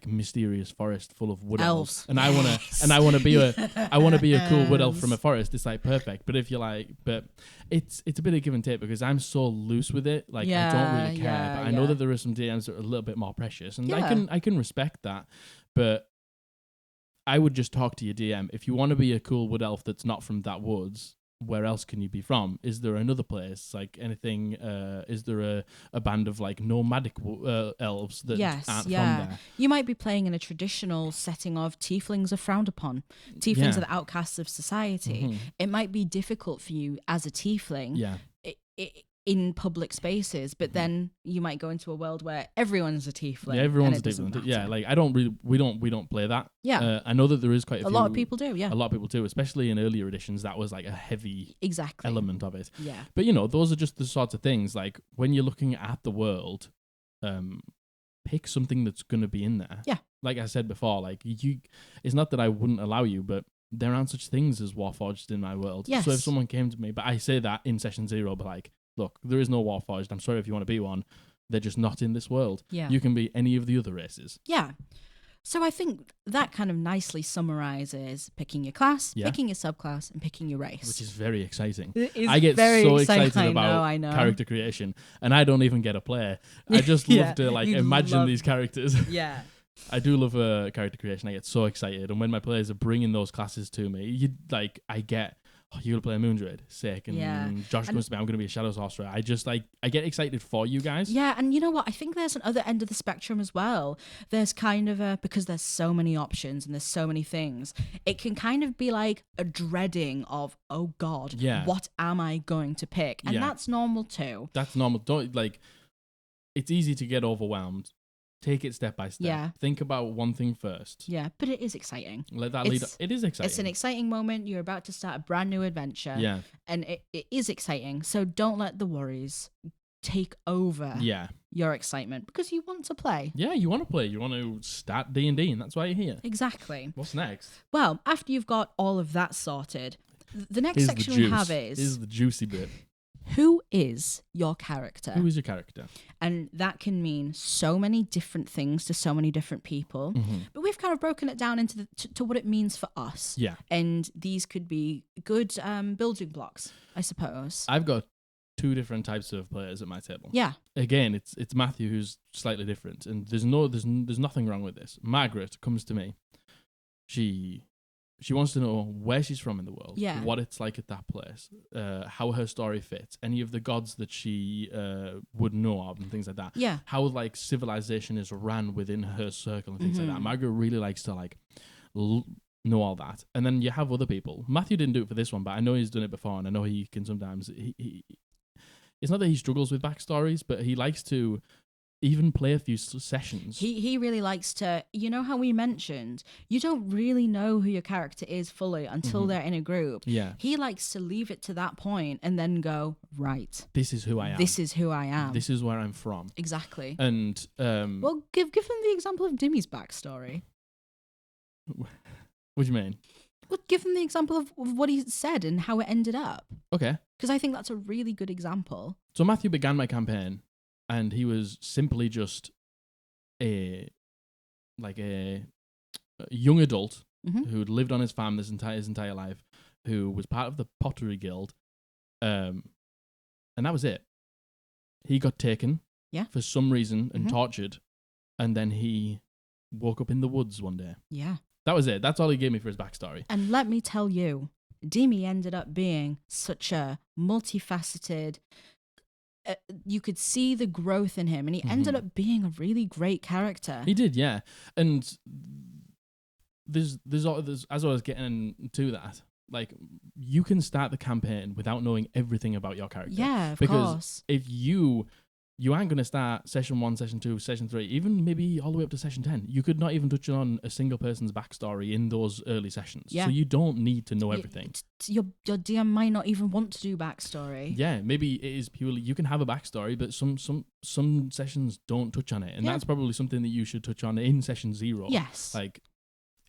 mysterious forest full of wood elves, and I want to be a cool wood elf from a forest. It's like perfect. But if you're but it's a bit of give and take because I'm so loose with it. Like I don't really care, but I know that there are some DMs that are a little bit more precious, and I can respect that. But I would just talk to your DM if you want to be a cool wood elf that's not from that woods. Where else can you be from? Is there another place? Like anything? Is there a band of nomadic elves that aren't from there? You might be playing in a traditional setting of tieflings are frowned upon. Tieflings are the outcasts of society. Mm-hmm. It might be difficult for you as a tiefling. Yeah. In public spaces, but then you might go into a world where everyone's a tiefling. Yeah, everyone's a tiefling. Yeah, we don't play that. Yeah, I know that there is quite a few, lot of people do. Yeah, a lot of people do, especially in earlier editions. That was like a heavy element of it. Yeah, but those are just the sorts of things. Like when you're looking at the world, pick something that's going to be in there. Yeah, like I said before, it's not that I wouldn't allow you, but there aren't such things as Warforged in my world. Yes. So if someone came to me, but I say that in session 0, but look, there is no Warforged. I'm sorry if you want to be one. They're just not in this world. Yeah. You can be any of the other races. Yeah. So I think that kind of nicely summarizes picking your class, picking your subclass, and picking your race. Which is very exciting. I get so excited about I know. character creation, and I don't even get a play. I just love to imagine these characters. Yeah. I do love character creation. I get so excited, and when my players are bringing those classes to me, I get... you're going to play a Moondred, sick. And Josh comes to me, I'm going to be a Shadow Sorcerer. I just, I get excited for you guys. Yeah, and you know what? I think there's an other end of the spectrum as well. There's kind of because there's so many options and there's so many things, it can kind of be like a dreading of, oh God, what am I going to pick? And that's normal too. That's normal. Don't, it's easy to get overwhelmed. Take it step by step. Yeah. Think about one thing first. Yeah, but it is exciting. Let that lead. It is exciting. It's an exciting moment. You're about to start a brand new adventure. Yeah. And it is exciting. So don't let the worries take over your excitement because you want to play. Yeah, you want to play. You want to start D&D, and that's why you're here. Exactly. What's next? Well, after you've got all of that sorted, the next section we have is the juicy bit. Who is your character? Who is your character? And that can mean so many different things to so many different people. Mm-hmm. But we've kind of broken it down into to what it means for us. Yeah. And these could be good building blocks, I suppose. I've got 2 different types of players at my table. Yeah. Again, it's Matthew who's slightly different, and there's nothing wrong with this. Margaret comes to me. She wants to know where she's from in the world, what it's like at that place, how her story fits, any of the gods that she would know of and things like that. Yeah. How civilization is ran within her circle and things like that. Margaret really likes to know all that. And then you have other people. Matthew didn't do it for this one, but I know he's done it before, and I know he can sometimes... It's not that he struggles with backstories, but he likes to... even play a few sessions. He really likes to, how we mentioned, you don't really know who your character is fully until they're in a group. Yeah. He likes to leave it to that point and then go, right. This is who I am. This is who I am. This is where I'm from. Exactly. And well, give them the example of Dimmy's backstory. What do you mean? Well, give them the example of what he said and how it ended up. Okay. Because I think that's a really good example. So Matthew began my campaign, and he was simply just a young adult who'd lived on his farm his entire life, who was part of the pottery guild, and that was it. He got taken for some reason and tortured, and then he woke up in the woods one day. Yeah. That was it. That's all he gave me for his backstory. And let me tell you, Demi ended up being such a multifaceted... you could see the growth in him, and he ended up being a really great character. He did, yeah. And there's as I was getting to that, like you can start the campaign without knowing everything about your character. Yeah, of because course. if you aren't going to start session 1, session 2, session 3, even maybe all the way up to session 10. You could not even touch on a single person's backstory in those early sessions. Yeah. So you don't need to know everything. Your DM might not even want to do backstory. Yeah, maybe it is purely, you can have a backstory, but some sessions don't touch on it. And that's probably something that you should touch on in session 0. Yes. Like,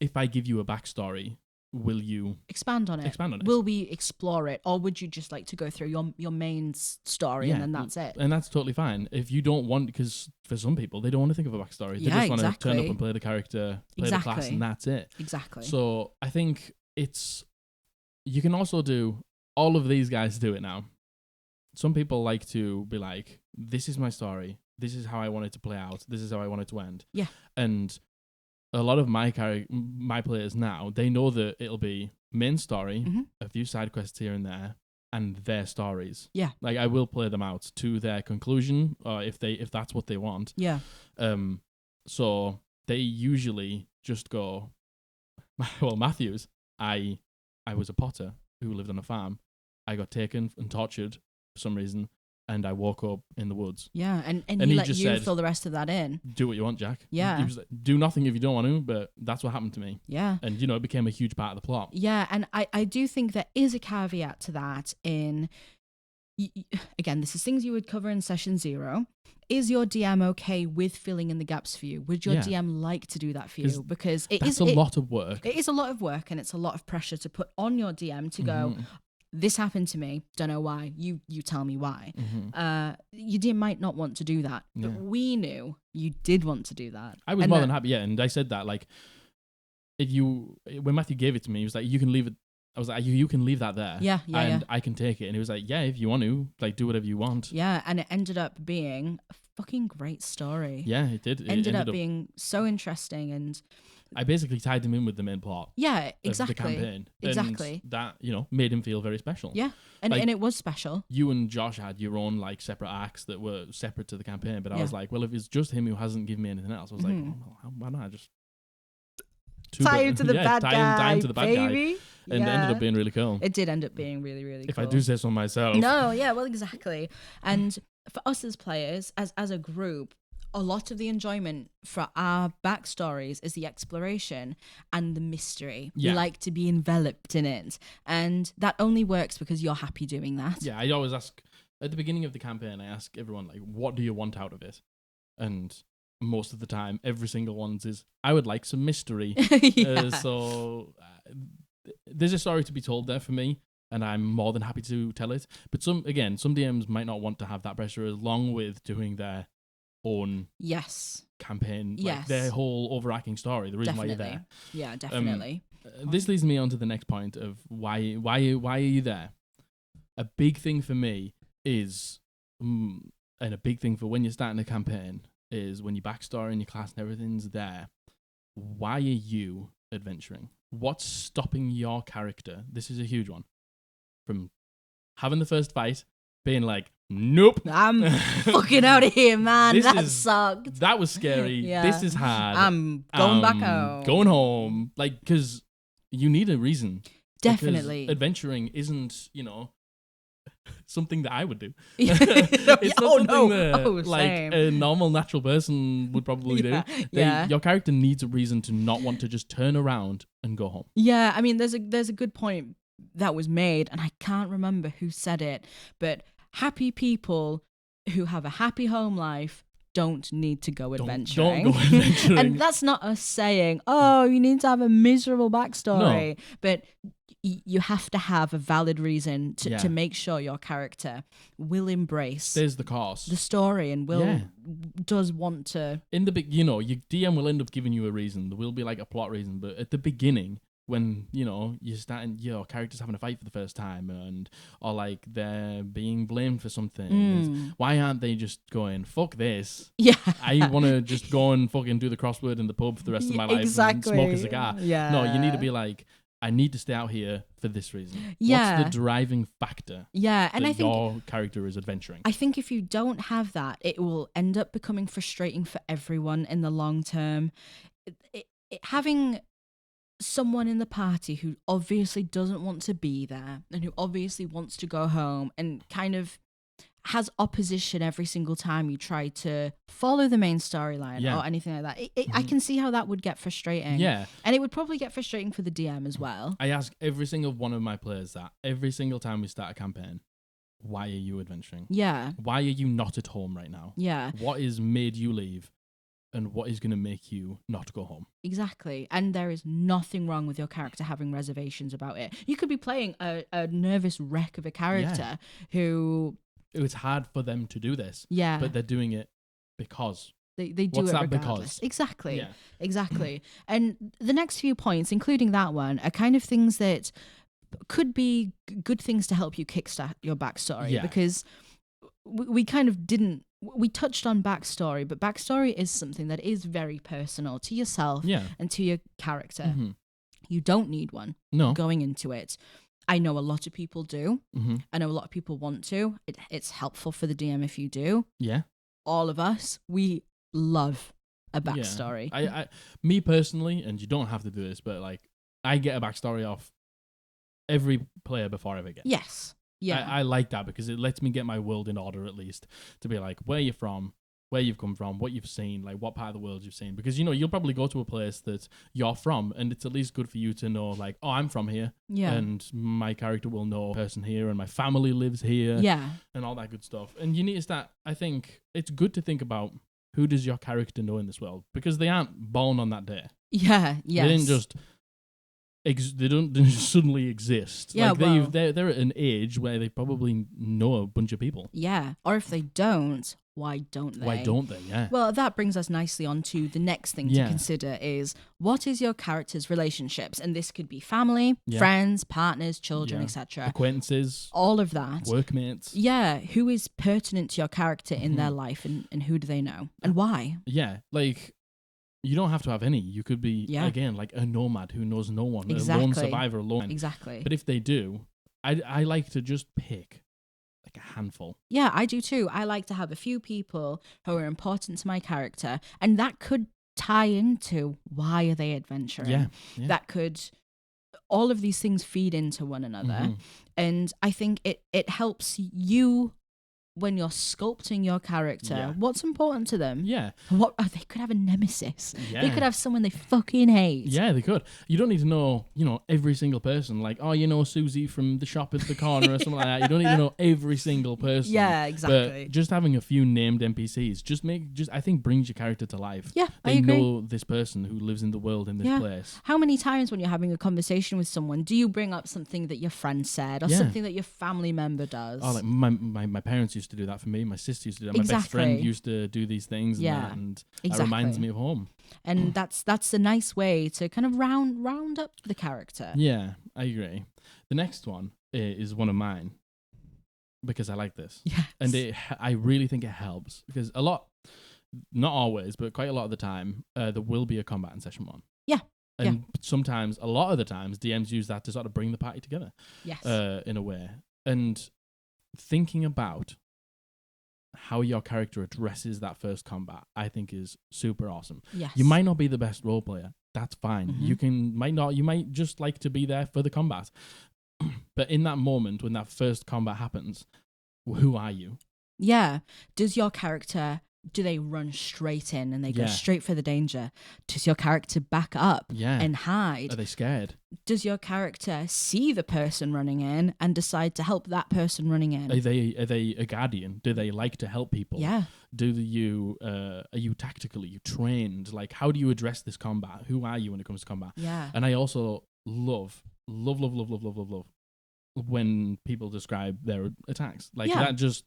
if I give you a backstory, will you expand on it? Will we explore it, or would you just like to go through your main story and then that's it? And that's totally fine. If you don't want, because for some people they don't want to think of a backstory. They just want to turn up and play the character, play the class, and that's it. Exactly. So I think you can also do, all of these guys do it now. Some people like to be like, this is my story, this is how I want it to play out, this is how I want it to end. Yeah. And a lot of my players now, they know that it'll be main story, a few side quests here and there, and their stories. Yeah. Like I will play them out to their conclusion, or if that's what they want. Yeah. So they usually just go, well, Matthews, I was a potter who lived on a farm. I got taken and tortured for some reason, and I woke up in the woods. Yeah, and he let you said, fill the rest of that in. Do what you want, Jack. Yeah. He was like, do nothing if you don't want to, but that's what happened to me. Yeah. And, it became a huge part of the plot. Yeah, and I do think there is a caveat to that in, again, this is things you would cover in session 0. Is your DM okay with filling in the gaps for you? Would your DM like to do that for you? Because it's a lot of work. It is a lot of work, and it's a lot of pressure to put on your DM to go, this happened to me, don't know why, you tell me why. Your DM might not want to do that, but we knew you did want to do that. I was more than happy, and I said that, like, when Matthew gave it to me, he was like, you can leave it, I was like, you can leave that there. And I can take it. And he was like, yeah, if you want to, like, do whatever you want. Yeah, and it ended up being a fucking great story. Yeah, it did. It ended up being so interesting, and I basically tied him in with the main plot. Yeah, exactly. Of the campaign. Exactly. And that, made him feel very special. Yeah, and it was special. You and Josh had your own, like, separate arcs that were separate to the campaign, but I was like, well, if it's just him who hasn't given me anything else, I was like, well, why not just tie him to the bad guy, tie him to the bad guy. And it ended up being really cool. It did end up being really, really cool. If I do say so myself. No, yeah, well, exactly. And for us as players, as a group, a lot of the enjoyment for our backstories is the exploration and the mystery. Yeah. We like to be enveloped in it. And that only works because you're happy doing that. Yeah, I always ask, at the beginning of the campaign, I ask everyone, like, what do you want out of it? And most of the time, every single one is, I would like some mystery. So there's a story to be told there for me, and I'm more than happy to tell it. But some DMs might not want to have that pressure, along with doing their own campaign, like their whole overarching story, the reason why you're there. Yeah, definitely. This leads me on to the next point of why are you there? A big thing for me is, and a big thing for when you're starting a campaign, is when your backstory and your class and everything's there, why are you adventuring? What's stopping your character? This is a huge one. From having the first fight, being like, nope, I'm fucking out of here, man. That sucked. That was scary. This is hard. I'm going back home. Going home. Like, because you need a reason. Definitely. Because adventuring isn't, something that I would do. It's not something that same. A normal natural person would probably do. Your character needs a reason to not want to just turn around and go home. Yeah, I mean, there's a good point that was made, and I can't remember who said it, but happy people who have a happy home life don't need to go adventuring. Don't go adventuring. And that's not us saying, oh, you need to have a miserable backstory. No. But you have to have a valid reason to make sure your character will embrace the course, the story, and does want to. In the your DM will end up giving you a reason. There will be like a plot reason, but at the beginning, when you're starting, your character's having a fight for the first time, or like they're being blamed for something, why aren't they just going, fuck this? Yeah, I want to just go and fucking do the crossword in the pub for the rest of my life and smoke a cigar. Yeah. No, you need to be like, I need to stay out here for this reason. Yeah. What's the driving factor? Yeah, and I think your character is adventuring. I think if you don't have that, it will end up becoming frustrating for everyone in the long term. Having someone in the party who obviously doesn't want to be there and who obviously wants to go home and kind of has opposition every single time you try to follow the main storyline or anything like that. I can see how that would get frustrating. Yeah. And it would probably get frustrating for the DM as well. I ask every single one of my players that every single time we start a campaign. Why are you adventuring? Yeah. Why are you not at home right now? Yeah. What has made you leave? And what is going to make you not go home? Exactly. And there is nothing wrong with your character having reservations about it. You could be playing a nervous wreck of a character who... It's hard for them to do this. Yeah. But they're doing it because... They do What's it that regardless. because? Exactly. Yeah. Exactly. And the next few points, including that one, are kind of things that could be good things to help you kickstart your backstory. Yeah. Because we kind of didn't... We touched on backstory, but backstory is something that is very personal to yourself and to your character. Mm-hmm. You don't need one going into it. I know a lot of people do. Mm-hmm. I know a lot of people want to. It's helpful for the DM if you do. Yeah. All of us, we love a backstory. I me personally, and you don't have to do this, but like I get a backstory off every player before I ever get. Yes. Yeah. I like that because it lets me get my world in order at least to be like where you're from, where you've come from, what you've seen, like what part of the world you've seen. Because, you'll probably go to a place that you're from and it's at least good for you to know like, oh, I'm from here. Yeah. And my character will know a person here and my family lives here. Yeah. And all that good stuff. And you need to start, I think it's good to think about who does your character know in this world because they aren't born on that day. Yeah. Yes. They didn't just... they don't just suddenly exist. Yeah, like they're at an age where they probably know a bunch of people. Yeah, or if they don't, why don't they? Why don't they? Yeah. Well, that brings us nicely on to the next thing to consider is what is your character's relationships? And this could be family, friends, partners, children, etc. Acquaintances. All of that. Workmates. Yeah, who is pertinent to your character in their life and who do they know? And why? Yeah, like... You don't have to have any. You could be, again, like a nomad who knows no one. Exactly. A lone survivor alone. Exactly. But if they do, I like to just pick like a handful. Yeah, I do too. I like to have a few people who are important to my character. And that could tie into why are they adventuring. Yeah. That could... All of these things feed into one another. Mm-hmm. And I think it helps you... When you're sculpting your character, what's important to them? Yeah. They could have a nemesis. Yeah. They could have someone they fucking hate. Yeah, they could. You don't need to know, every single person. Like, Susie from the shop at the corner or something like that. You don't need to know every single person. Yeah, exactly. But just having a few named NPCs I think brings your character to life. Yeah, they I agree. know this person who lives in the world in this place. How many times when you're having a conversation with someone, do you bring up something that your friend said or something that your family member does? Oh, like my parents used to do that for me. My sister used to do that. My best friend used to do these things. And that reminds me of home. And that's a nice way to kind of round up the character. Yeah, I agree. The next one is one of mine because I like this. Yes. And I really think it helps because a lot, not always, but quite a lot of the time, there will be a combat in session 1. Yeah. And sometimes, a lot of the times, DMs use that to sort of bring the party together. Yes. In a way. And thinking about how your character addresses that first combat, I think is super awesome. Yes. You might not be the best role player. That's fine. Mm-hmm. You might just like to be there for the combat. But in that moment, when that first combat happens, who are you? Yeah. Does your character... Do they run straight in and they go straight for the danger? Does your character back up and hide? Are they scared? Does your character see the person running in and decide to help that person running in? Are they a guardian? Do they like to help people? Yeah. Are you tactical? Are you trained? Like, how do you address this combat? Who are you when it comes to combat? Yeah. And I also love when people describe their attacks. Like it just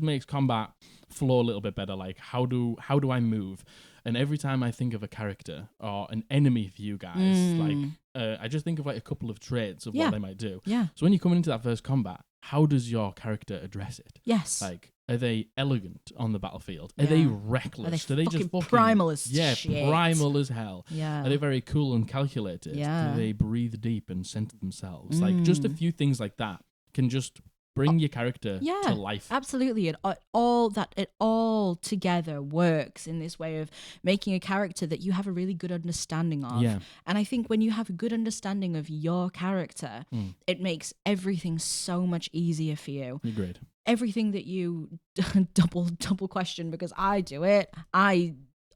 makes combat flow a little bit better. Like how do I move? And every time I think of a character or an enemy for you guys, I just think of like a couple of traits of what they might do. Yeah. So when you come into that first combat, how does your character address it? Yes. Like, are they elegant on the battlefield? Are they reckless? Are they just fucking primal as shit? Primal as hell. Yeah. Are they very cool and calculated? Yeah. Do they breathe deep and center themselves? Like, just a few things like that can just bring your character to life. Absolutely. It all together works in this way of making a character that you have a really good understanding of. Yeah. And I think when you have a good understanding of your character, it makes everything so much easier for you. Agreed. Everything that you double question, because I do it. I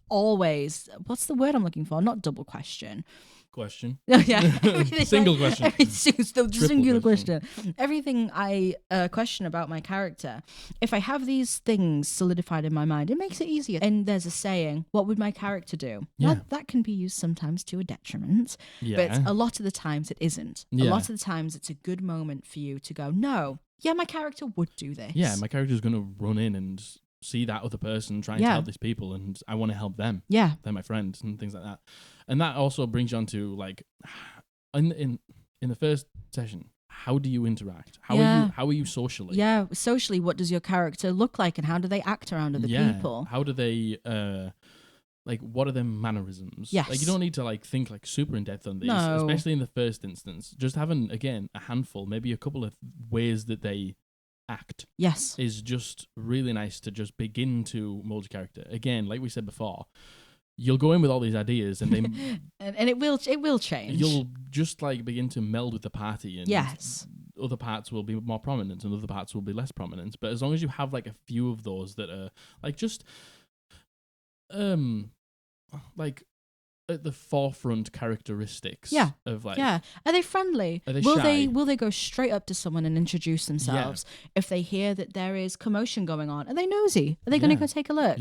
always, what's the word I'm looking for? Not double question. Question. Yeah. Single question. Singular question. Everything I question about my character, if I have these things solidified in my mind, it makes it easier. And there's a saying, what would my character do? Yeah. Now, that can be used sometimes to a detriment, Yeah. but a lot of the times it isn't. Yeah. A lot of the times it's a good moment for you to go, no, yeah, my character would do this. Yeah, my character's going to run in and see that other person trying to help these people, and I want to help them. Yeah. They're my friends and things like that. And that also brings you on to, like, in the first session, how do you interact? How are you socially? Yeah, socially, what does your character look like, and how do they act around other people? How do they like, what are their mannerisms? Yes. Like, you don't need to, like, think, like, super in depth on these, No. especially in the first instance. Just having, again, a handful, maybe a couple of ways that they act. Yes. Is just really nice to just begin to mold your character. Again, like we said before, you'll go in with all these ideas and they and it will change. You'll just, like, begin to meld with the party, and other parts will be more prominent and other parts will be less prominent. But as long as you have, like, a few of those that are, like, just like, at the forefront characteristics of, like, are they friendly? Are they shy? Will they go straight up to someone and introduce themselves? If they hear that there is commotion going on, are they nosy? Are they going to go take a look?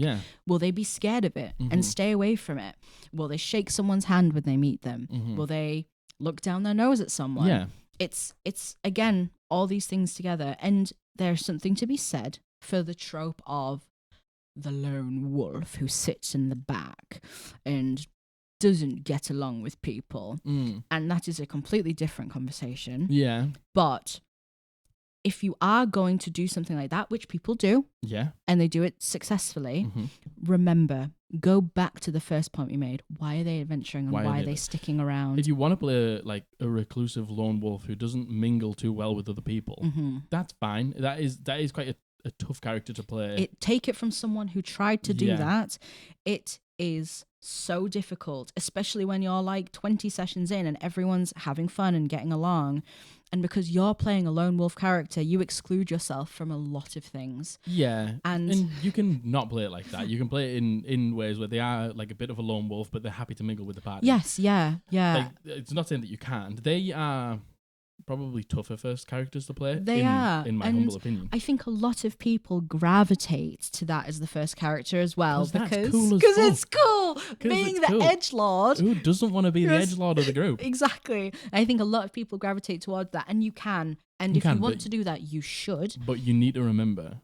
Will they be scared of it and stay away from it? Will they shake someone's hand when they meet them? Will they look down their nose at someone? It's again, all these things together, and there's something to be said for the trope of the lone wolf who sits in the back and doesn't get along with people. And that is a completely different conversation. Yeah. But if you are going to do something like that, which people do, and they do it successfully, remember, go back to the first point we made. Why are they adventuring, and why are they sticking around? If you want to play, like, a reclusive lone wolf who doesn't mingle too well with other people, that's fine. That is quite a tough character to play. Take it from someone who tried to do that. It is so difficult, especially when you're, like, 20 sessions in and everyone's having fun and getting along. And because you're playing a lone wolf character, you exclude yourself from a lot of things. Yeah. And you can not play it like that. You can play it in ways where they are, like, a bit of a lone wolf, but they're happy to mingle with the party. Yes, yeah. Like, it's not saying that you can't. They are probably tougher first characters to play. They are, in my humble opinion. I think a lot of people gravitate to that as the first character as well, because it's cool. Being the edgelord. Who doesn't want to be the edgelord of the group? Exactly. I think a lot of people gravitate towards that, and you can. And if you want to do that, you should. But you need to remember,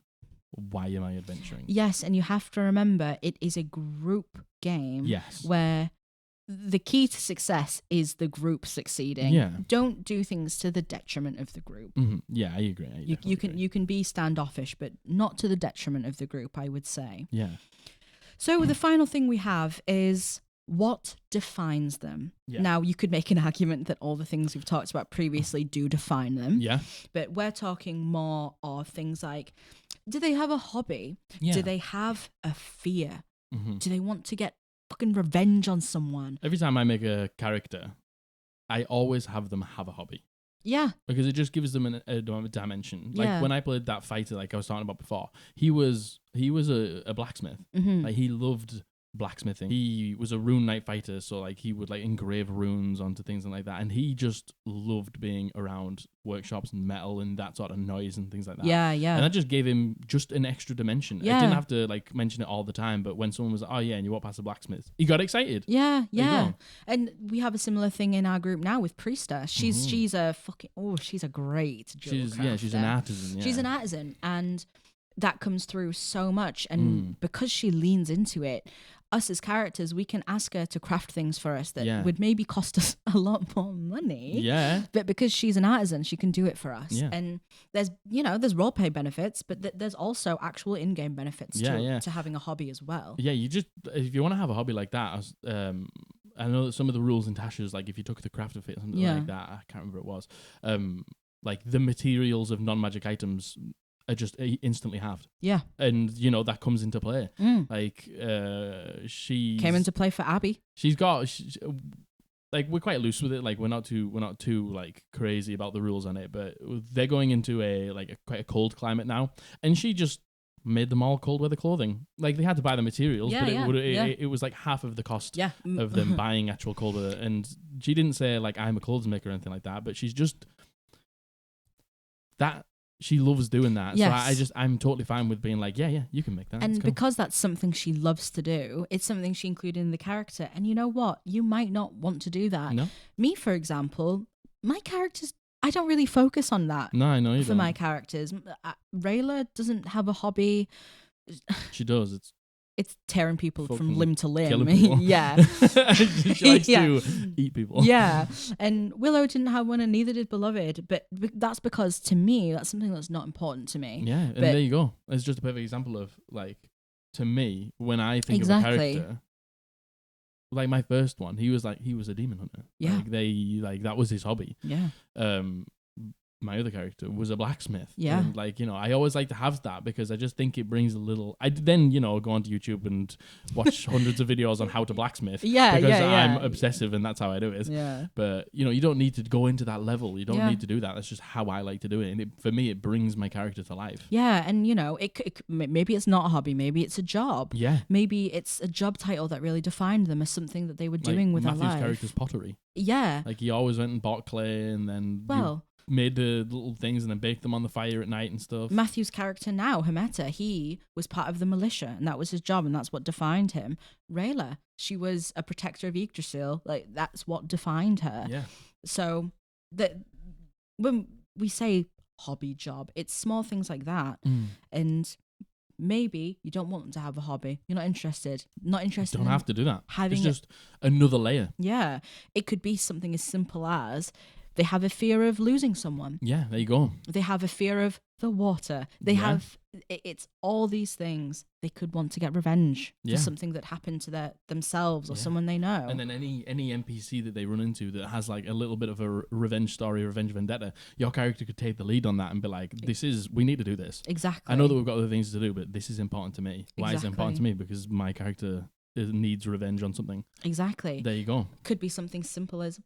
why am I adventuring? Yes, and you have to remember it is a group game. Yes. Where the key to success is the group succeeding. Yeah. Don't do things to the detriment of the group. Yeah, I agree. You can be standoffish, but not to the detriment of the group, I would say. Yeah. So the final thing we have is what defines them. Yeah. Now, you could make an argument that all the things we've talked about previously do define them. Yeah. But we're talking more of things like, do they have a hobby? Yeah. Do they have a fear? Do they want to get fucking revenge on someone? Every time I make a character, I always have them have a hobby. Yeah. Because it just gives them a dimension. Like, when I played that fighter, like I was talking about before, he was a blacksmith. Like, he loved blacksmithing. He was a rune knight fighter, so, like, he would, like, engrave runes onto things and like that. And he just loved being around workshops and metal and that sort of noise and things like that. Yeah. And that just gave him just an extra dimension. I didn't have to, like, mention it all the time, but when someone was like, oh yeah, and you walk past a blacksmith, he got excited. Yeah. And we have a similar thing in our group now with Priesta. She's a fucking she's a great she's an artisan. Yeah. She's an artisan, and that comes through so much. And because she leans into it, us as characters, we can ask her to craft things for us that would maybe cost us a lot more money. Yeah. But because she's an artisan, she can do it for us. Yeah. And there's roleplay benefits, but there's also actual in-game benefits to having a hobby as well. Yeah, if you want to have a hobby like that, I know that some of the rules in Tasha's, like, if you took the craft of it or something like that, I can't remember what it was. like the materials of non-magic items are just instantly halved. Yeah. And that comes into play. Like she came into play for Abby. She's got like we're quite loose with it. Like we're not too like crazy about the rules on it, but they're going into quite a cold climate now, and she just made them all cold weather clothing. Like they had to buy the materials, but it was like half of the cost of them buying actual cold weather. And she didn't say like I'm a clothes maker or anything like that, but she's just that. She loves doing that. Yes. So I'm totally fine with being like, yeah, you can make that. And because that's something she loves to do, it's something she included in the character. And you know what? You might not want to do that. No. Me, for example, my characters, I don't really focus on that. No, I know you for don't. my characters. Rayla doesn't have a hobby. She does. It's tearing people from fucking limb to limb. killing people. Yeah. She likes to eat people. Yeah. And Willow didn't have one, and neither did Beloved. But that's because, to me, that's something that's not important to me. Yeah, and there you go. It's just a perfect example of, like, to me, when I think of a character, like my first one, he was a demon hunter. Yeah. Like that was his hobby. Yeah. My other character was a blacksmith. Yeah. And I always like to have that because I just think it brings a little. I then go onto YouTube and watch hundreds of videos on how to blacksmith. Yeah, because yeah. I'm obsessive and that's how I do it. Yeah. But you don't need to go into that level. You don't need to do that. That's just how I like to do it. And for me, it brings my character to life. Yeah, and it maybe it's not a hobby. Maybe it's a job. Yeah. Maybe it's a job title that really defined them as something that they were doing with their Matthew's life. character's pottery. Yeah. Like he always went and bought clay and then made the little things and then baked them on the fire at night and stuff. Matthew's character now, Hameta, he was part of the militia, and that was his job, and that's what defined him. Rayla, she was a protector of Yggdrasil. Like, that's what defined her. Yeah. So when we say hobby job, it's small things like that. And maybe you don't want them to have a hobby. You're not interested. Not interested. You don't have to do that. Having it's just another layer. Yeah. It could be something as simple as they have a fear of losing someone. Yeah, there you go. They have a fear of the water. They have, it's all these things. They could want to get revenge for something that happened to themselves or someone they know. And then any NPC that they run into that has like a little bit of a revenge story, revenge vendetta, your character could take the lead on that and be like, we need to do this. Exactly. I know that we've got other things to do, but this is important to me. Why is it important to me? Because my character needs revenge on something. Exactly. There you go. Could be something simple as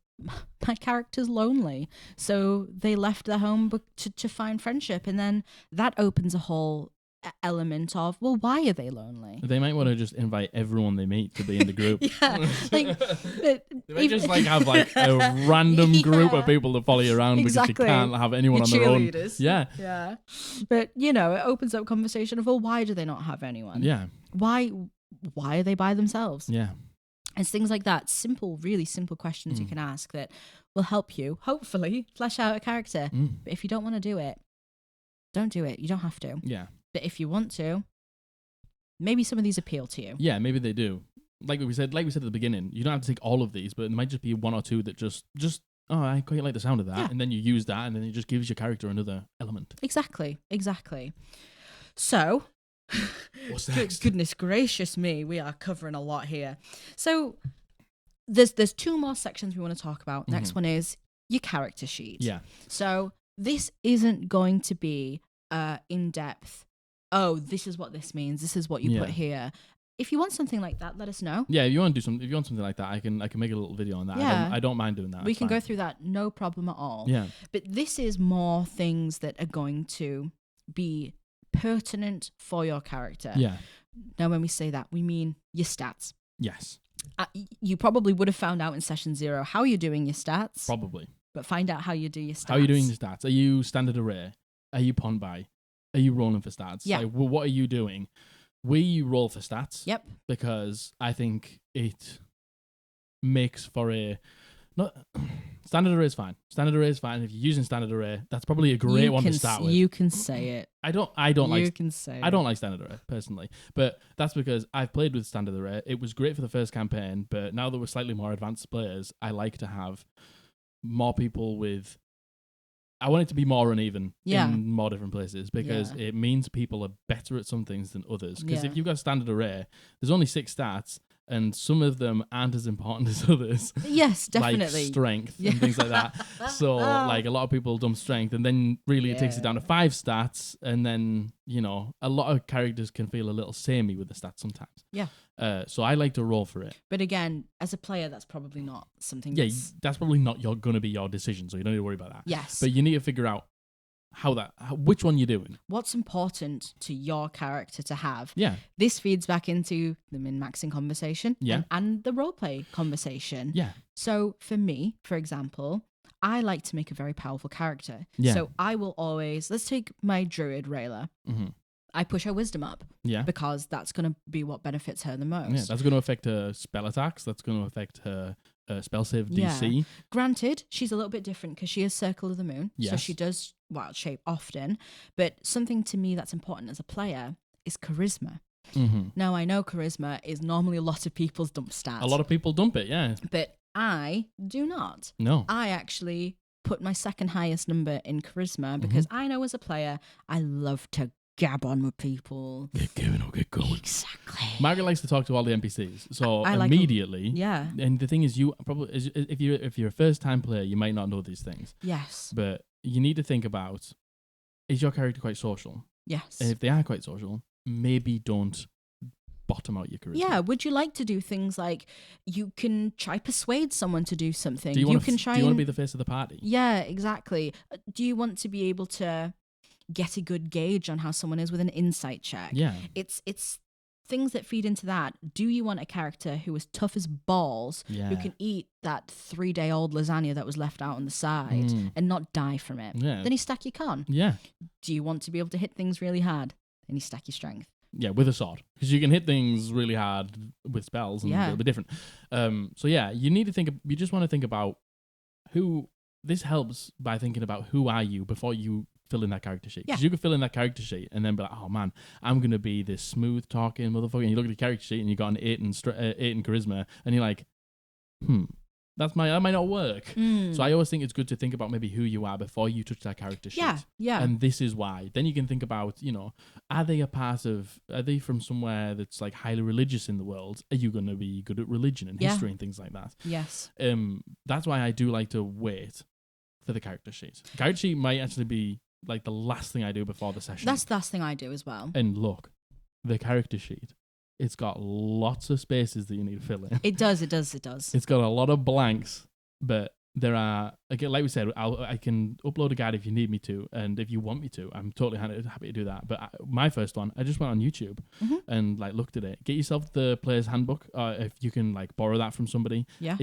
my character's lonely, so they left their home to find friendship, and then that opens a whole element of, well, why are they lonely? They might want to just invite everyone they meet to be in the group. They might just have a random group of people to follow you around because you can't have anyone on their own. Yeah. But it opens up conversation of, well, why do they not have anyone? Yeah. Why are they by themselves? Yeah. It's things like that. Simple, really simple questions you can ask that will help you, hopefully, flesh out a character. But if you don't want to do it, don't do it. You don't have to. Yeah. But if you want to, maybe some of these appeal to you. Yeah, maybe they do. Like we said at the beginning, you don't have to take all of these, but it might just be one or two that just I quite like the sound of that. Yeah. And then you use that, and then it just gives your character another element. Exactly. So... What's next? Goodness gracious me, we are covering a lot here. So there's two more sections we want to talk about. Next one is your character sheet. Yeah. So this isn't going to be in depth. Oh, this is what this means. This is what you put here. If you want something like that, let us know. Yeah, if you want something like that, I can make a little video on that. Yeah. I don't mind doing that. We can go through that, no problem at all. Yeah. But this is more things that are going to be pertinent for your character. Yeah. Now, when we say that, we mean your stats. Yes. You probably would have found out in session 0 how you're doing your stats. Probably. But find out how you do your stats. How are you doing your stats? Are you standard array? Are you pond by? Are you rolling for stats? Yeah. Like, well, what are you doing? We roll for stats. Yep. Because I think it makes for standard array is fine. Standard array is fine. If you're using standard array, that's probably a great one to start with. You can say it. I don't like standard array personally, but that's because I've played with standard array. It was great for the first campaign, but now that we're slightly more advanced players, I like to have more people with. I want it to be more uneven in more different places because it means people are better at some things than others. Because if you've got a standard array, there's only 6 stats. and some of them aren't as important as others. Yes, definitely. Like strength and things like that. So like a lot of people dump strength, and then really it takes it down to 5 stats, and then a lot of characters can feel a little samey with the stats sometimes. Yeah. So I like to roll for it. But again, as a player, that's probably not something. That's probably not going to be your decision, so you don't need to worry about that. Yes. But you need to figure out which one you're doing. What's important to your character to have. Yeah. This feeds back into the min-maxing conversation and the roleplay conversation. Yeah. So for me, for example, I like to make a very powerful character. Yeah. So I will always, let's take my druid Rayla. Mm-hmm. I push her wisdom up. Yeah. Because that's going to be what benefits her the most. Yeah, that's going to affect her spell attacks. That's going to affect her spell save DC. Yeah. Granted, she's a little bit different because she is Circle of the Moon. Yes. So she does wild shape often. But something to me that's important as a player is charisma. Mm-hmm. Now, I know charisma is normally a lot of people's dump stats. A lot of people dump it, yeah. But I do not. No. I actually put my second highest number in charisma because I know as a player, I love to gab on with people. Get going. Exactly. Margaret likes to talk to all the NPCs, so I like immediately. Yeah. And the thing is, you probably if you're a first time player, you might not know these things. Yes. But you need to think about: is your character quite social? Yes. And if they are quite social, maybe don't bottom out your charisma. Yeah. Would you like to do things like you can try persuade someone to do something? Do you want to be the face of the party? Yeah, exactly. Do you want to be able to get a good gauge on how someone is with an insight check? Yeah. It's things that feed into that. Do you want a character who is tough as balls, who can eat that 3-day-old lasagna that was left out on the side and not die from it? Yeah. Then you stack your con. Yeah. Do you want to be able to hit things really hard? Then you stack your strength. Yeah, with a sword. Because you can hit things really hard with spells and it'll be different. So yeah, you just want to think about who. This helps by thinking about who are you before you fill in that character sheet. Because you can fill in that character sheet and then be like, oh man, I'm going to be this smooth talking motherfucker. And you look at the character sheet and you got an 8 in charisma and you're like, that might not work. So I always think it's good to think about maybe who you are before you touch that character sheet. Yeah. And this is why. Then you can think about, are they from somewhere that's like highly religious in the world? Are you going to be good at religion and history and things like that? Yes. That's why I do like to wait for the character sheet. The character sheet might actually be like the last thing I do before the session. That's the last thing I do as well. And look, the character sheet, it's got lots of spaces that you need to fill in. It does. It's got a lot of blanks, but there are, again, like we said, I can upload a guide if you need me to, and if you want me to, I'm totally happy to do that. But my first one, I just went on YouTube and like looked at it. Get yourself the player's handbook, if you can like borrow that from somebody. Yeah.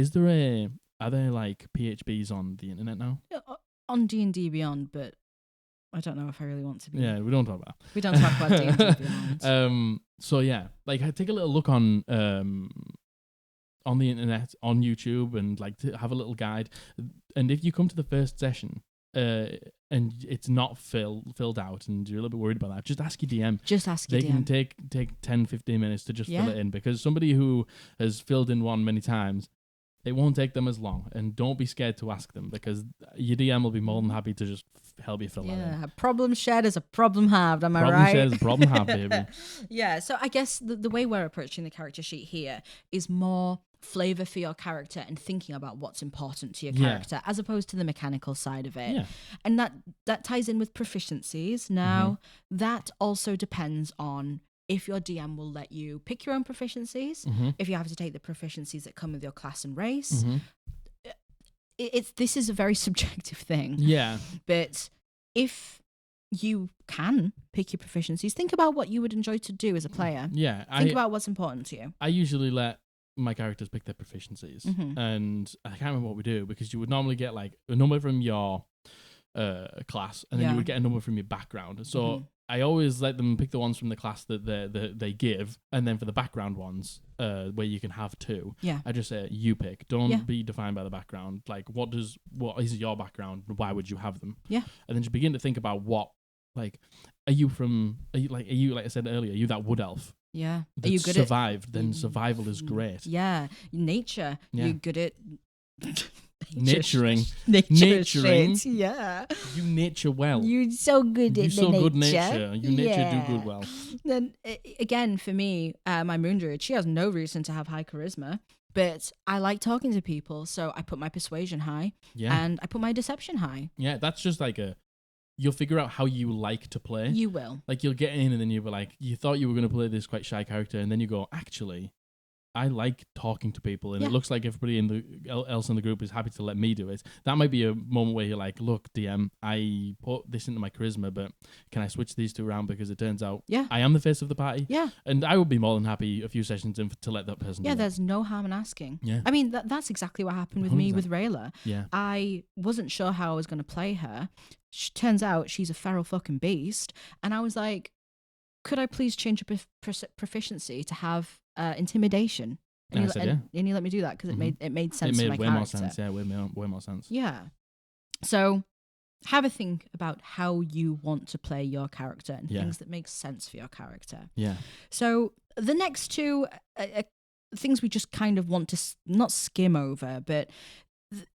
Are there like PHBs on the internet now? On D&D Beyond, but I don't know if I really want to be. Yeah, we don't talk about that. We don't talk about D&D Beyond. So yeah, like I take a little look on the internet, on YouTube, and like to have a little guide. And if you come to the first session and it's not filled out and you're a little bit worried about that, just ask your DM. They can take 10, 15 minutes to just fill it in, because somebody who has filled in one many times, it won't take them as long. And don't be scared to ask them, because your DM will be more than happy to just help you fill that in. Yeah, a problem shared is a problem halved, am I right? Problem shared is a problem halved, baby. Yeah, so I guess the way we're approaching the character sheet here is more flavor for your character and thinking about what's important to your character as opposed to the mechanical side of it. Yeah. And that ties in with proficiencies. Now, that also depends on if your DM will let you pick your own proficiencies, if you have to take the proficiencies that come with your class and race. This is a very subjective thing. Yeah. But if you can pick your proficiencies, think about what you would enjoy to do as a player. Yeah. Think about what's important to you. I usually let my characters pick their proficiencies. And I can't remember what we do, because you would normally get like a number from your class, and then you would get a number from your background. So I always let them pick the ones from the class that they give, and then for the background ones, where you can have 2, I just say you pick. Don't be defined by the background. Like, what is your background? Why would you have them? Yeah, and then just begin to think about what, like, are you like I said earlier, are you that wood elf? Yeah, are you good survived? Then survival is great. Yeah, nature. Yeah. You're good at Naturing. Nature shit. Yeah. You nature well. You're so good You at so the good nature. nature. You nature do good well. Then again, for me, my moon druid, she has no reason to have high charisma, but I like talking to people, so I put my persuasion high, and I put my deception high. Yeah, that's just like you'll figure out how you like to play. You will. Like, you'll get in and then you'll be like, you thought you were going to play this quite shy character, and then you go, actually, I like talking to people, and it looks like everybody else in the group is happy to let me do it. That might be a moment where you're like, look, DM, I put this into my charisma, but can I switch these two around, because it turns out I am the face of the party. Yeah. And I would be more than happy a few sessions in to let that person do that. There's no harm in asking. Yeah. I mean, that's exactly what happened with 100%. me with Rayla. Yeah. I wasn't sure how I was going to play her. Turns out she's a feral fucking beast. And I was like, could I please change your proficiency to have intimidation? And, and you let me do that because it made sense to my character. It made way more sense. Yeah, way more sense. Yeah. So have a think about how you want to play your character and things that make sense for your character. Yeah. So the next two things we just kind of want to not skim over, but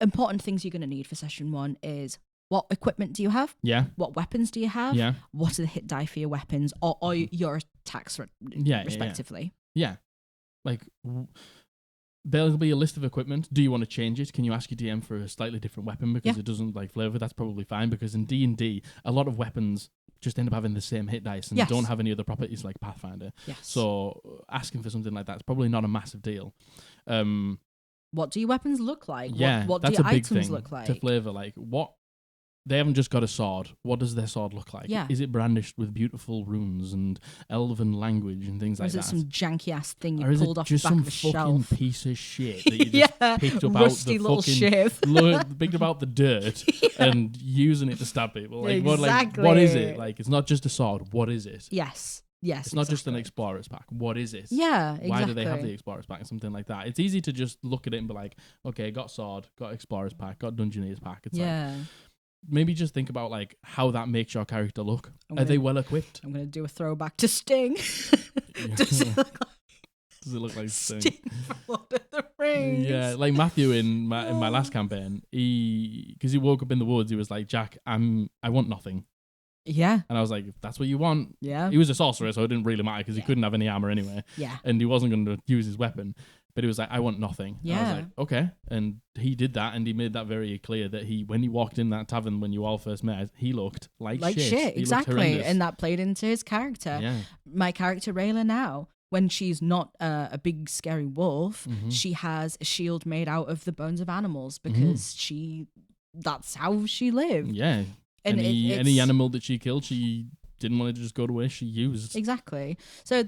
important things you're going to need for session 1 is, what equipment do you have? Yeah. What weapons do you have? Yeah. What are the hit die for your weapons or your attacks respectively? Yeah. Like, there'll be a list of equipment. Do you want to change it? Can you ask your DM for a slightly different weapon because it doesn't like flavor? That's probably fine, because in D&D, a lot of weapons just end up having the same hit dice and don't have any other properties like Pathfinder. Yes. So asking for something like that is probably not a massive deal. What do your weapons look like? Yeah, what do that's your a big items thing look like? to flavor. Like, what? They haven't just got a sword. What does their sword look like? Yeah. Is it brandished with beautiful runes and elven language and things like that? Or is it some janky ass thing you or pulled off the back of a shelf? Or is it just some fucking piece of shit that you just picked up rusty out the little fucking picked up out the dirt and using it to stab people? Like, exactly. What is it? Like, it's not just a sword. What is it? Yes. It's not just an explorer's pack. What is it? Yeah, exactly. Why do they have the explorer's pack? Something like that. It's easy to just look at it and be like, okay, got sword, got explorer's pack, got dungeoneer's pack. It's like, maybe just think about like how that makes your character look. Are they well equipped? I'm going to do a throwback to Sting. Does it look like Sting? Sting from Lord of the Rings? Yeah, like Matthew in my last campaign, because he woke up in the woods, he was like, Jack, I want nothing. Yeah. And I was like, if that's what you want. Yeah. He was a sorcerer, so it didn't really matter because he couldn't have any armor anyway. Yeah. And he wasn't going to use his weapon. But he was like, I want nothing. Yeah. And I was like, okay. And he did that, and he made that very clear that when he walked in that tavern when you all first met, he looked like shit. He exactly. And that played into his character. Yeah. My character, Rayla, now, when she's not a big scary wolf, she has a shield made out of the bones of animals because that's how she lived. Yeah. And any animal that she killed, she didn't want it to just go to where she used. Exactly. So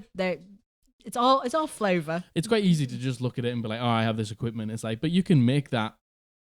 it's all flavor. It's quite easy to just look at it and be like, oh, I have this equipment. It's like, but you can make that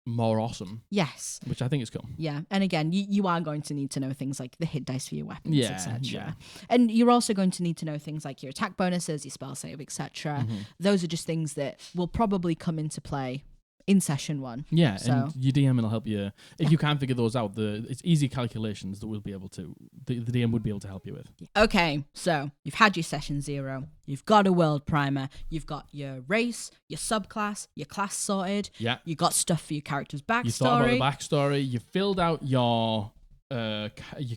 more awesome. Yes. Which I think is cool. Yeah. And again, you are going to need to know things like the hit dice for your weapons, etc. Yeah. And you're also going to need to know things like your attack bonuses, your spell save, etc. Those are just things that will probably come into play in session 1. Yeah, so. And your DM will help you. If you can't figure those out, it's easy calculations that we'll be able to, the DM would be able to help you with. Okay, so you've had your session 0, you've got a world primer, you've got your race, your subclass, your class sorted, you got stuff for your character's backstory. You thought about the backstory, you filled out your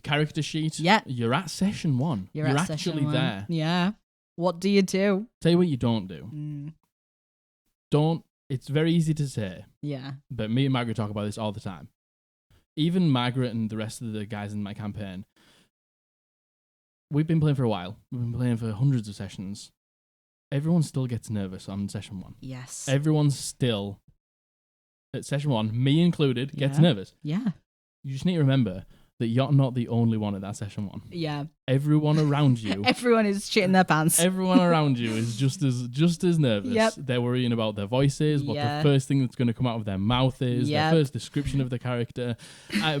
character sheet. Yeah. You're at session 1. You're actually there. Yeah. What do you do? Tell you what you don't do. It's very easy to say. Yeah. But me and Margaret talk about this all the time. Even Margaret and the rest of the guys in my campaign, we've been playing for a while. We've been playing for hundreds of sessions. Everyone still gets nervous on session 1. Yes. Everyone's still, at session 1, me included, gets nervous. Yeah. You just need to remember that you're not the only one at that session 1. Yeah. Everyone around you. Everyone is shitting their pants. Everyone around you is just as nervous. Yep. They're worrying about their voices, what the first thing that's going to come out of their mouth is, their first description of the character,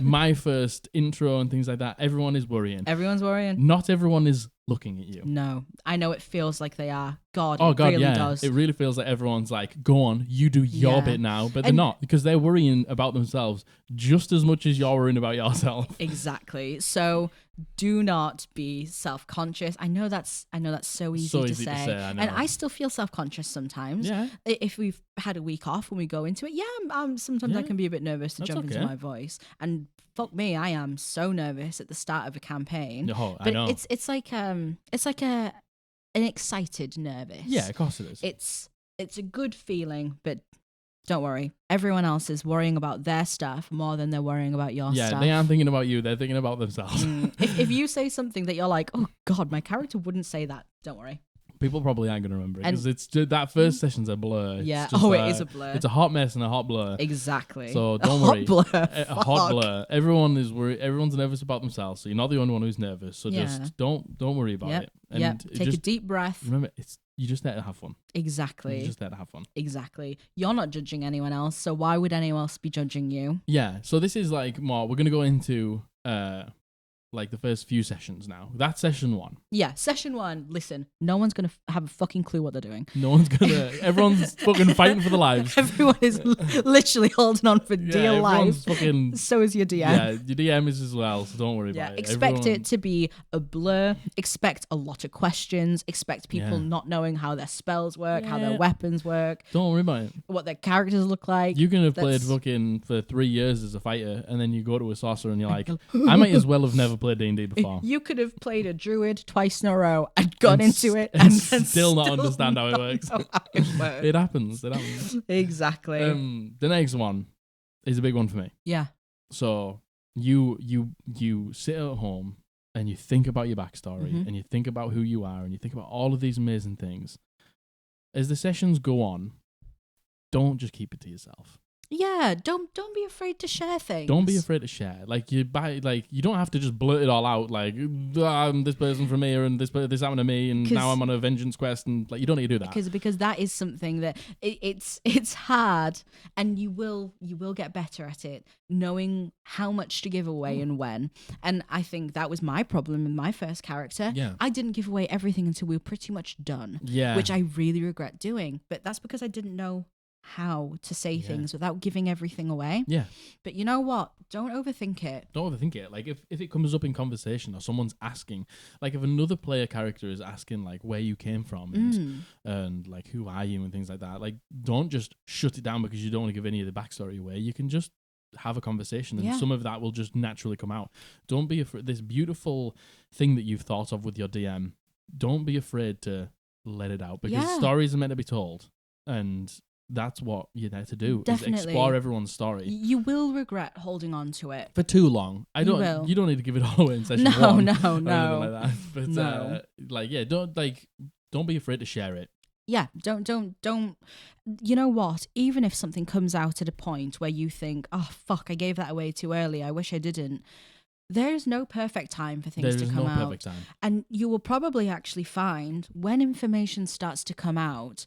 my first intro and things like that. Everyone is worrying. Everyone's worrying. Not everyone is looking at you. No. I know it feels like they are. God, oh, it God, really yeah. does. It really feels like everyone's like, go on, you do your bit now. But they're not, because they're worrying about themselves just as much as you're worrying about yourself. Exactly. So do not be self-conscious. I know that's so easy to say. I know. And I still feel self-conscious sometimes. Yeah. If we've had a week off when we go into it, sometimes I can be a bit nervous to jump into my voice. And fuck me, I am so nervous at the start of a campaign. Oh, but I know. It's like an excited nervous. Yeah, of course it is. It's a good feeling, but don't worry. Everyone else is worrying about their stuff more than they're worrying about your stuff. Yeah, they aren't thinking about you. They're thinking about themselves. If you say something that you're like, oh God, my character wouldn't say that, don't worry. People probably aren't going to remember it because it's just, that first session's a blur. Yeah. It's just, it is a blur. It's a hot mess and a hot blur. Exactly. So don't worry. Hot blur. A hot blur. Everyone is worried. Everyone's nervous about themselves. So you're not the only one who's nervous. So just don't worry about it. And Take a deep breath. Remember, you're just there to have fun. Exactly. You're just there to have fun. Exactly. You're not judging anyone else, so why would anyone else be judging you? Yeah. So this is like more. We're gonna go into like the first few sessions now. That's session 1. Yeah, session 1. Listen, no one's gonna have a fucking clue what they're doing. No one's gonna. Everyone's fucking fighting for their lives. Everyone is literally holding on for dear life. Fucking, so is your DM. Yeah, your DM is as well. So don't worry about it. Expect it to be a blur. Expect a lot of questions. Expect people not knowing how their spells work, how their weapons work. Don't worry about it. What their characters look like. You can have played fucking for 3 years as a fighter, and then you go to a sorcerer, and you're like, I might as well have never played D&D before. You could have played a druid twice in a row and gone into it and still not understand how it works. It happens. Exactly. The next one is a big one for me. Yeah. So you sit at home and you think about your backstory and you think about who you are and you think about all of these amazing things. As the sessions go on, don't just keep it to yourself. Yeah, don't be afraid to share things. Don't be afraid to share. You don't have to just blurt it all out. Like, I'm this person from here, and this happened to me, and now I'm on a vengeance quest, and you don't need to do that. Because that is something that it's hard, and you will get better at it, knowing how much to give away and when. And I think that was my problem in my first character. Yeah, I didn't give away everything until we were pretty much done. Yeah, which I really regret doing. But that's because I didn't know how to say things without giving everything away. Yeah. But you know what? Don't overthink it. Don't overthink it. Like if it comes up in conversation or someone's asking, like if another player character is asking like where you came from and like who are you and things like that, like don't just shut it down because you don't want to give any of the backstory away. You can just have a conversation and some of that will just naturally come out. Don't be afraid. This beautiful thing that you've thought of with your DM, don't be afraid to let it out because stories are meant to be told, and that's what you're there to do. Definitely. Is explore everyone's story. You will regret holding on to it For too long. You don't need to give it all away in session 1. No. Or anything like that. But don't be afraid to share it. Yeah, don't. You know what? Even if something comes out at a point where you think, "Oh fuck, I gave that away too early. I wish I didn't." There's no perfect time for things to come out. There's no perfect time. And you will probably actually find when information starts to come out,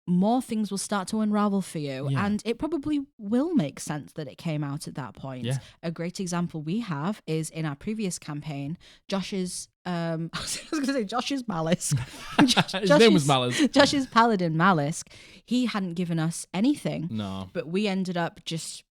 more things will start to unravel for you. Yeah. And it probably will make sense that it came out at that point. Yeah. A great example we have is in our previous campaign, Josh's I was going to say Josh's Malice. His name was Malice. Josh's Paladin Malice. He hadn't given us anything. No. But we ended up just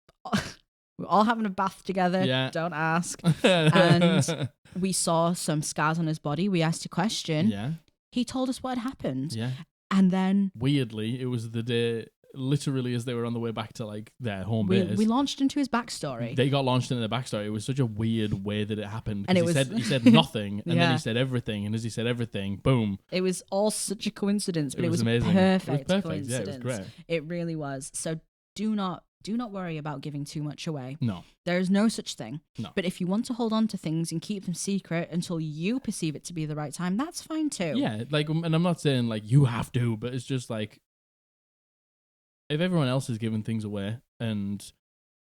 we're all having a bath together. Yeah. Don't ask. And we saw some scars on his body. We asked a question. Yeah. He told us what had happened. Yeah. And then weirdly, it was the day, literally as they were on the way back to like their home base. We launched into his backstory. They got launched into their backstory. It was such a weird way that it happened. And he said nothing, and then he said everything, and as he said everything, boom. It was all such a coincidence, but it was amazing. Perfect. It was perfect. Coincidence. Yeah, it was great. It really was. So do not worry about giving too much away. No. There is no such thing. No. But if you want to hold on to things and keep them secret until you perceive it to be the right time, that's fine too. Yeah, and I'm not saying like you have to, but it's just like if everyone else is giving things away and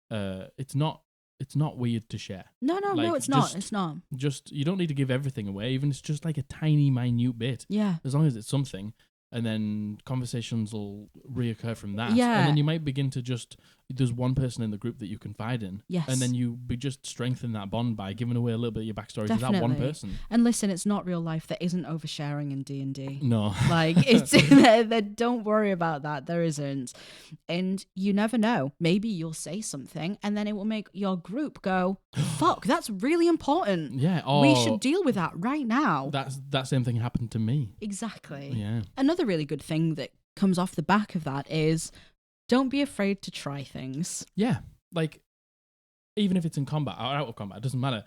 it's not weird to share. No, it's not. It's not. Just you don't need to give everything away, even if it's just like a tiny minute bit. Yeah. As long as it's something. And then conversations will reoccur from that. Yeah. And then you might begin to just, there's one person in the group that you confide in. Yes. And then you just strengthen that bond by giving away a little bit of your backstory to that one person. And listen, it's not real life. There isn't oversharing in D&D. No. Like, it's don't worry about that. There isn't. And you never know. Maybe you'll say something and then it will make your group go, fuck, that's really important. Yeah. We should deal with that right now. That same thing happened to me. Exactly. Yeah. Another really good thing that comes off the back of that is don't be afraid to try things. Yeah. Like, even if it's in combat or out of combat, it doesn't matter.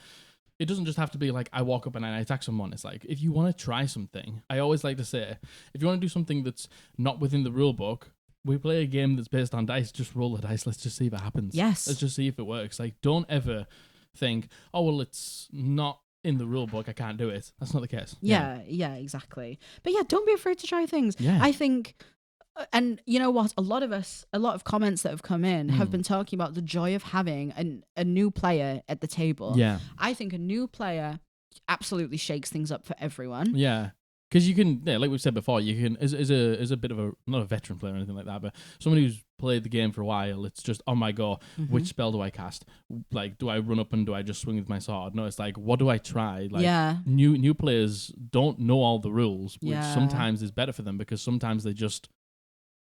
It doesn't just have to be like I walk up and I attack someone. It's like, if you want to try something, I always like to say, if you want to do something that's not within the rule book, we play a game that's based on dice, just roll the dice. Let's just see if it happens. Yes. Let's just see if it works. Like, don't ever think, oh, well, it's not in the rule book, I can't do it. That's not the case. Yeah, exactly. But yeah, don't be afraid to try things. Yeah. I think, and you know what, a lot of comments that have come in have been talking about the joy of having a new player at the table. Yeah. I think a new player absolutely shakes things up for everyone. Yeah. Because you can, like we said before, you can, as a bit of a, not a veteran player or anything like that, but someone who's played the game for a while, it's just, oh my god, which spell do I cast? Like, do I run up and do I just swing with my sword? No, it's like, what do I try? Like, new players don't know all the rules, which sometimes is better for them because sometimes they just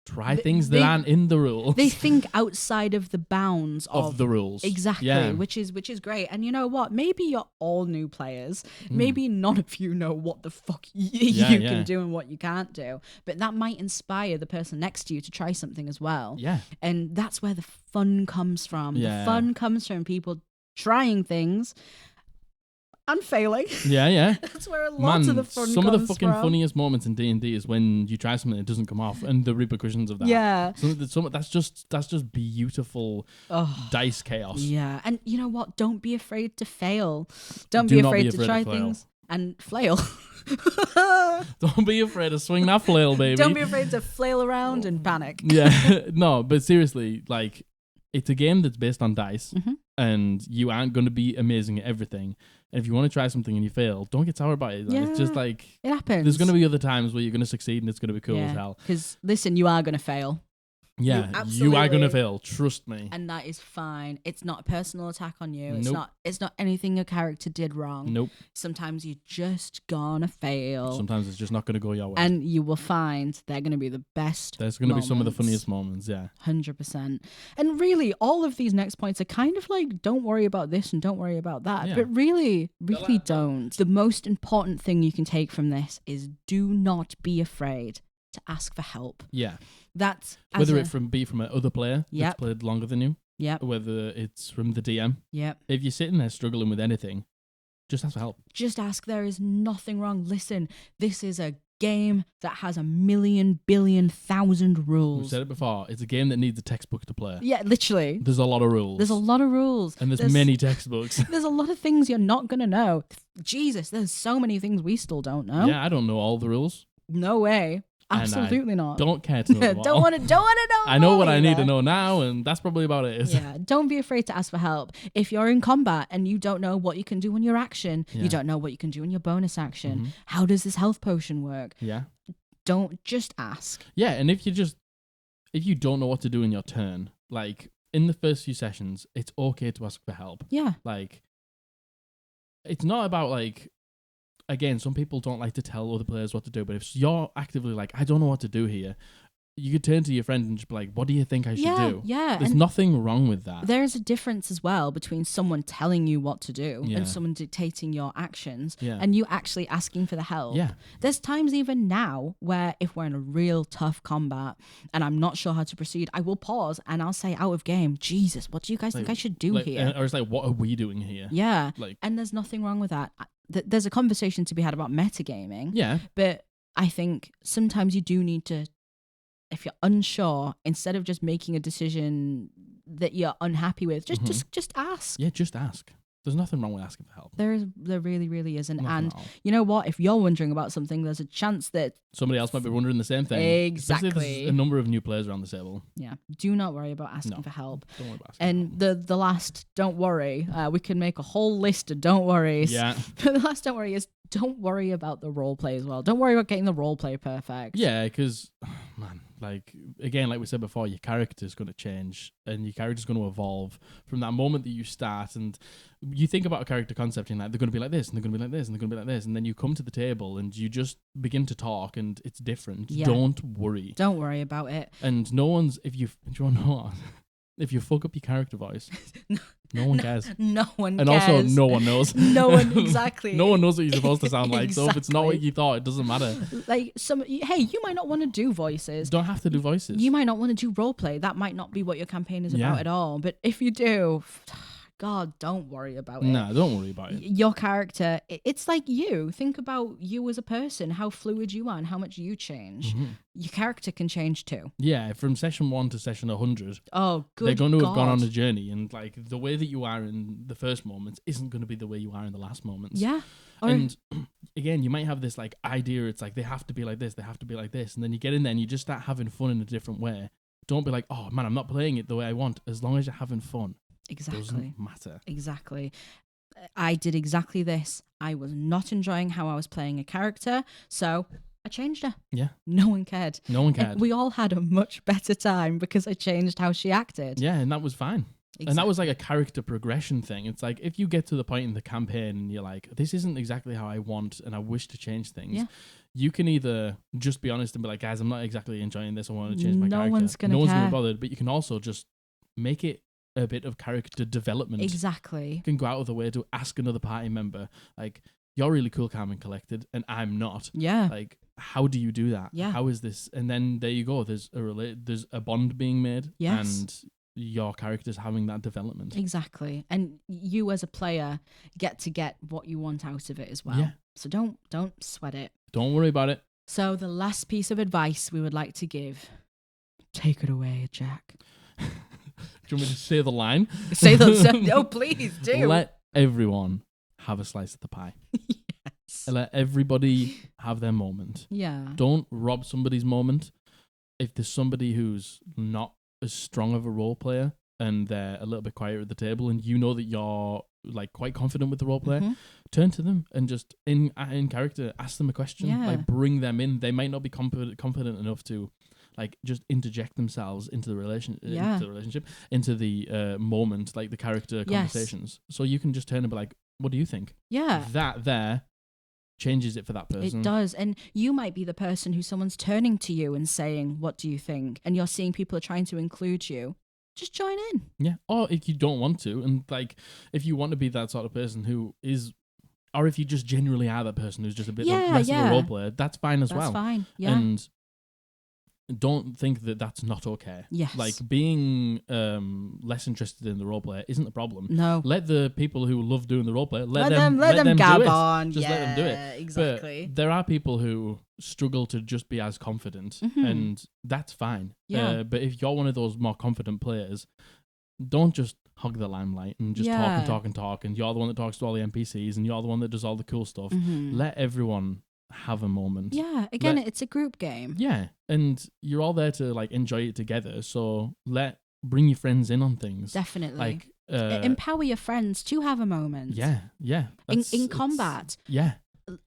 try things that aren't in the rules. They think outside of the bounds of the rules. Exactly, which is great. And you know what? Maybe you're all new players. Maybe none of you know what the fuck you can do and what you can't do. But that might inspire the person next to you to try something as well. Yeah. And that's where the fun comes from. Yeah. The fun comes from people trying things and failing. Yeah. That's where a lot of the fun comes from. Some of the fucking funniest moments in D&D is when you try something that doesn't come off and the repercussions of that. Yeah. That's just beautiful dice chaos. Yeah. And you know what? Don't be afraid to fail. Don't be afraid to try things and flail. Don't be afraid to swing that flail, baby. Don't be afraid to flail around and panic. Yeah. No, but seriously, like, it's a game that's based on dice and you aren't going to be amazing at everything. And if you want to try something and you fail, don't get sour about it. Like, it's just like, it happens. There's going to be other times where you're going to succeed and it's going to be cool as hell. Because listen, you are going to fail. Yeah, you are going to fail. Trust me. And that is fine. It's not a personal attack on you. Nope. It's not anything your character did wrong. Nope. Sometimes you're just gonna fail. Sometimes it's just not going to go your way. And you will find they're going to be the best. There's going to be some of the funniest moments, yeah. 100%. And really, all of these next points are kind of like, don't worry about this and don't worry about that. Yeah. But really don't. The most important thing you can take from this is do not be afraid to ask for help. Yeah. That's whether it be from another player that's played longer than you. Yep. Whether it's from the DM. Yep. If you're sitting there struggling with anything, just ask for help. Just ask. There is nothing wrong. Listen, this is a game that has 1,000,000,000,000 rules. We've said it before. It's a game that needs a textbook to play. Yeah, literally. There's a lot of rules. And there's many textbooks. There's a lot of things you're not going to know. Jesus, there's so many things we still don't know. Yeah, I don't know all the rules. No way. Absolutely not. Don't care to know them all. Don't want to know. I know what I need to know now, and that's probably about it. Yeah, don't be afraid to ask for help. If you're in combat and you don't know what you can do in your action, you don't know what you can do in your bonus action. How does this health potion work? Yeah. Don't just ask. Yeah, and if you don't know what to do in your turn, like in the first few sessions, it's okay to ask for help. Yeah. Like, it's not about like, again, some people don't like to tell other players what to do, but if you're actively like, I don't know what to do here, you could turn to your friend and just be like, what do you think I should do? Yeah. There's nothing wrong with that. There's a difference as well between someone telling you what to do and someone dictating your actions and you actually asking for the help. Yeah. There's times even now where if we're in a real tough combat and I'm not sure how to proceed, I will pause and I'll say out of game, Jesus, what do you guys think I should do here? Or it's like, what are we doing here? Yeah. And there's nothing wrong with that. There's a conversation to be had about metagaming. Yeah. But I think sometimes you do need to, if you're unsure, instead of just making a decision that you're unhappy with, just ask. Yeah, just ask. There's nothing wrong with asking for help. There really, really isn't. Nothing And you know what? If you're wondering about something, there's a chance that somebody else might be wondering the same thing. Exactly. Especially if there's a number of new players around the table. Yeah. Do not worry about asking for help. Don't worry about asking for help. And the last don't worry, we can make a whole list of don't worries. Yeah. But the last don't worry is don't worry about the role play as well. Don't worry about getting the role play perfect. Yeah, because, man, like, again, like we said before, your character's going to change and your character's going to evolve from that moment that you start. And you think about a character concept and like, they're going to be like this and they're going to be like this and they're going to be like this. And then you come to the table and you just begin to talk and it's different. Yeah. Don't worry. Don't worry about it. And no one's, do you want to know what? If you fuck up your character voice, no one cares. No one and cares. Also, no one knows. No one, exactly. No one knows what you're supposed to sound like. Exactly. So if it's not what you thought, it doesn't matter. Like, hey, you might not want to do voices. You don't have to do voices. You might not want to do roleplay. That might not be what your campaign is about at all. But if you do, God, don't worry about it. Nah, don't worry about it. Your character, it's like you. Think about you as a person, how fluid you are and how much you change. Mm-hmm. Your character can change too. Yeah, from session 1 to session 100. Oh, good they're going to have God. gone on a journey. And like the way that you are in the first moments isn't going to be the way you are in the last moments. Yeah. And again, you might have this like idea, it's like they have to be like this, they have to be like this. And then you get in there and you just start having fun in a different way. Don't be like, oh man, I'm not playing it the way I want. As long as you're having fun. Exactly. Doesn't matter. Exactly. I did exactly this. I was not enjoying how I was playing a character, so I changed her. Yeah. No one cared. No one cared. And we all had a much better time because I changed how she acted. Yeah, and that was fine. Exactly. And that was like a character progression thing. It's like if you get to the point in the campaign and you're like, this isn't exactly how I want and I wish to change things, you can either just be honest and be like, guys, I'm not exactly enjoying this. I want to change my character. No one's going to No one's care. going to be bothered. But you can also just make it a bit of character development. Exactly. You can go out of the way to ask another party member, like, you're really cool, calm, and collected, and I'm not. Yeah. Like, how do you do that? Yeah. How is this? And then there you go. There's a bond being made. Yes. And your character's having that development. Exactly. And you as a player get what you want out of it as well. Yeah. So don't sweat it. Don't worry about it. So the last piece of advice we would like to give, take it away, Jack. Do you want me to say the line? Oh, please do. Let everyone have a slice of the pie. Yes. Let everybody have their moment. Yeah. Don't rob somebody's moment. If there's somebody who's not as strong of a role player and they're a little bit quieter at the table and you know that you're like quite confident with the role player, turn to them and just in character ask them a question. Yeah. Like bring them in. They might not be confident enough to like just interject themselves into the relationship, into the moment, like the character conversations. So you can just turn and be like, what do you think? Yeah. That there changes it for that person. It does. And you might be the person who someone's turning to you and saying, what do you think? And you're seeing people are trying to include you. Just join in. Yeah. Or if you don't want to, and like if you want to be that sort of person who is, or if you just genuinely are that person who's just a bit less of a role player, that's fine as well. That's fine. Yeah. And don't think that that's not okay. Yes. Like being less interested in the role player isn't the problem. No. Let the people who love doing the role player let them gab on. Just let them do it. Exactly. But there are people who struggle to just be as confident, and that's fine. Yeah. But if you're one of those more confident players, don't just hog the limelight and just talk, and you're the one that talks to all the NPCs, and you're the one that does all the cool stuff. Let everyone have a moment. Yeah, again, it's a group game. Yeah, and you're all there to like enjoy it together. So bring your friends in on things. Definitely. Like empower your friends to have a moment. Yeah. In combat. Yeah.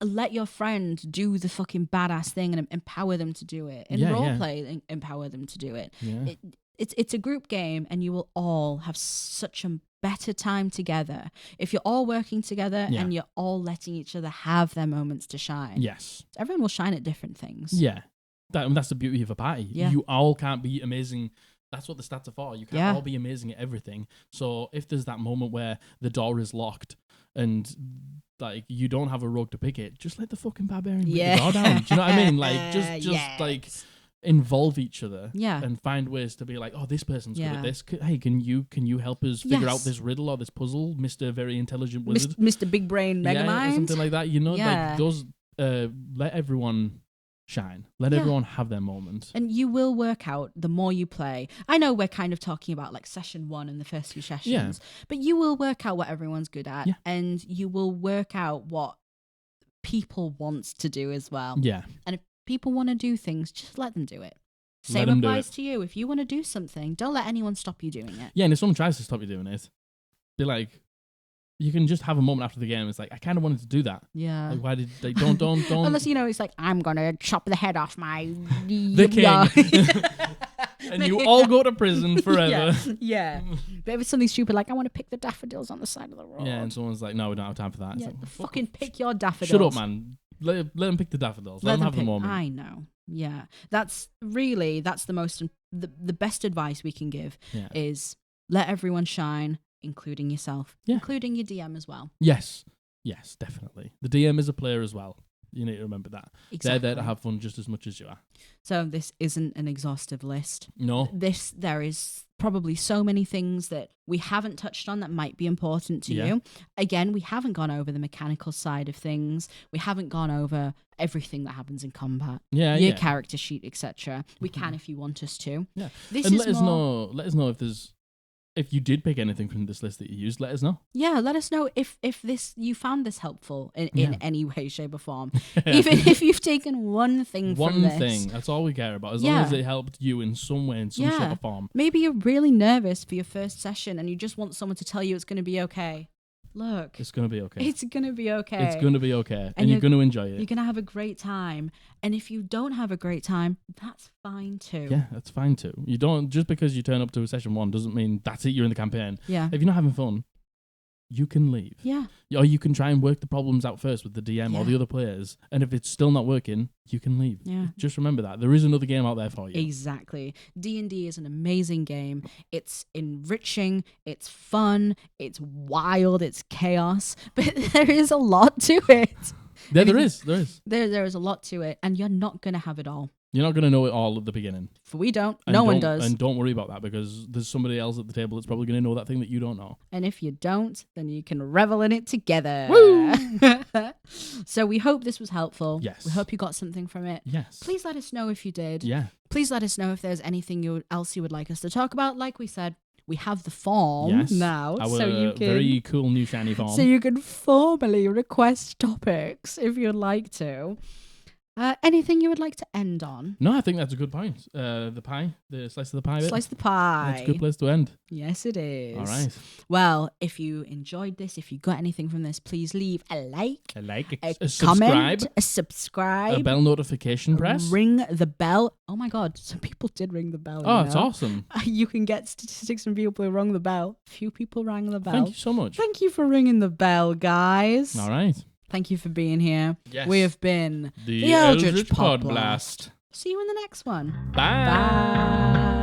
Let your friend do the fucking badass thing and empower them to do it. In roleplay, empower them to do it. Yeah. It's a group game, and you will all have such a better time together if you're all working together and you're all letting each other have their moments to shine. Yes. Everyone will shine at different things. Yeah. That's the beauty of a party. Yeah. You all can't be amazing. That's what the stats are for. You can't all be amazing at everything. So if there's that moment where the door is locked and like you don't have a rogue to pick it, just let the fucking barbarian pick the door down. Do you know what I mean? Like just like involve each other and find ways to be like, oh, this person's good at this. Hey, can you help us figure out this riddle or this puzzle, Mr. Very Intelligent Wizard? Mr. Big Brain Megamind? Or something like that. You know, like those, let everyone shine. Let everyone have their moment. And you will work out the more you play. I know we're kind of talking about like session 1 and the first few sessions, but you will work out what everyone's good at and you will work out what people want to do as well. Yeah. And if people want to do things, just let them do it. Same applies to you. If you want to do something, don't let anyone stop you doing it. Yeah, and if someone tries to stop you doing it, be like, You can just have a moment after the game. It's like, I kind of wanted to do that. Yeah. Like, why did they don't? Unless, it's like, I'm going to chop the head off the king. And you all go to prison forever. Yeah. But if it's something stupid like, I want to pick the daffodils on the side of the road. Yeah, and someone's like, no, we don't have time for that. Yeah, It's like, fucking pick your daffodils. Shut up, man. Let them pick the daffodils. Let them have the moment. I know. Yeah. That's the best advice we can give is let everyone shine, including yourself, including your DM as well. Yes, definitely. The DM is a player as well. You need to remember that. Exactly. They're there to have fun just as much as you are. So this isn't an exhaustive list. No. There is probably so many things that we haven't touched on that might be important to you. Again, we haven't gone over the mechanical side of things. We haven't gone over everything that happens in combat. Your character sheet, etc. We can if you want us to. Yeah. Let us know if you did pick anything from this list that you used, let us know. Yeah, let us know if you found this helpful in any way, shape, or form. Even if you've taken one thing from this. One thing. That's all we care about. As long as it helped you in some way, in some sort of form. Maybe you're really nervous for your first session and you just want someone to tell you it's going to be okay. Look. It's going to be okay. It's going to be okay. It's going to be okay. And you're going to enjoy it. You're going to have a great time. And if you don't have a great time, that's fine too. Yeah, that's fine too. You don't, just because you turn up to a session 1 doesn't mean that's it, you're in the campaign. Yeah. If you're not having fun, you can leave. Yeah. Or you can try and work the problems out first with the DM or the other players. And if it's still not working, you can leave. Yeah. Just remember that. There is another game out there for you. Exactly. D&D is an amazing game. It's enriching. It's fun. It's wild. It's chaos. But there is a lot to it. Yeah, there is. There is a lot to it. And you're not going to have it all. You're not going to know it all at the beginning. We don't. No one does. And don't worry about that because there's somebody else at the table that's probably going to know that thing that you don't know. And if you don't, then you can revel in it together. Woo! So we hope this was helpful. Yes. We hope you got something from it. Yes. Please let us know if you did. Yeah. Please let us know if there's anything else you would like us to talk about. Like we said, we have the form now. Our so you can, very cool new shiny form. So you can formally request topics if you'd like to. Anything you would like to end on? No, I think that's a good point. The slice of the pie bit. Slice the pie. That's a good place to end. Yes, it is. All right. Well, if you enjoyed this, if you got anything from this, please leave a like, a comment, a subscribe, a bell notification press, ring the bell. Oh my God, some people did ring the bell. Oh, it's awesome. You can get statistics from people who rang the bell. Few people rang the bell. Thank you so much. Thank you for ringing the bell, guys. All right. Thank you for being here. Yes. We have been the Eldritch Podblast. See you in the next one. Bye.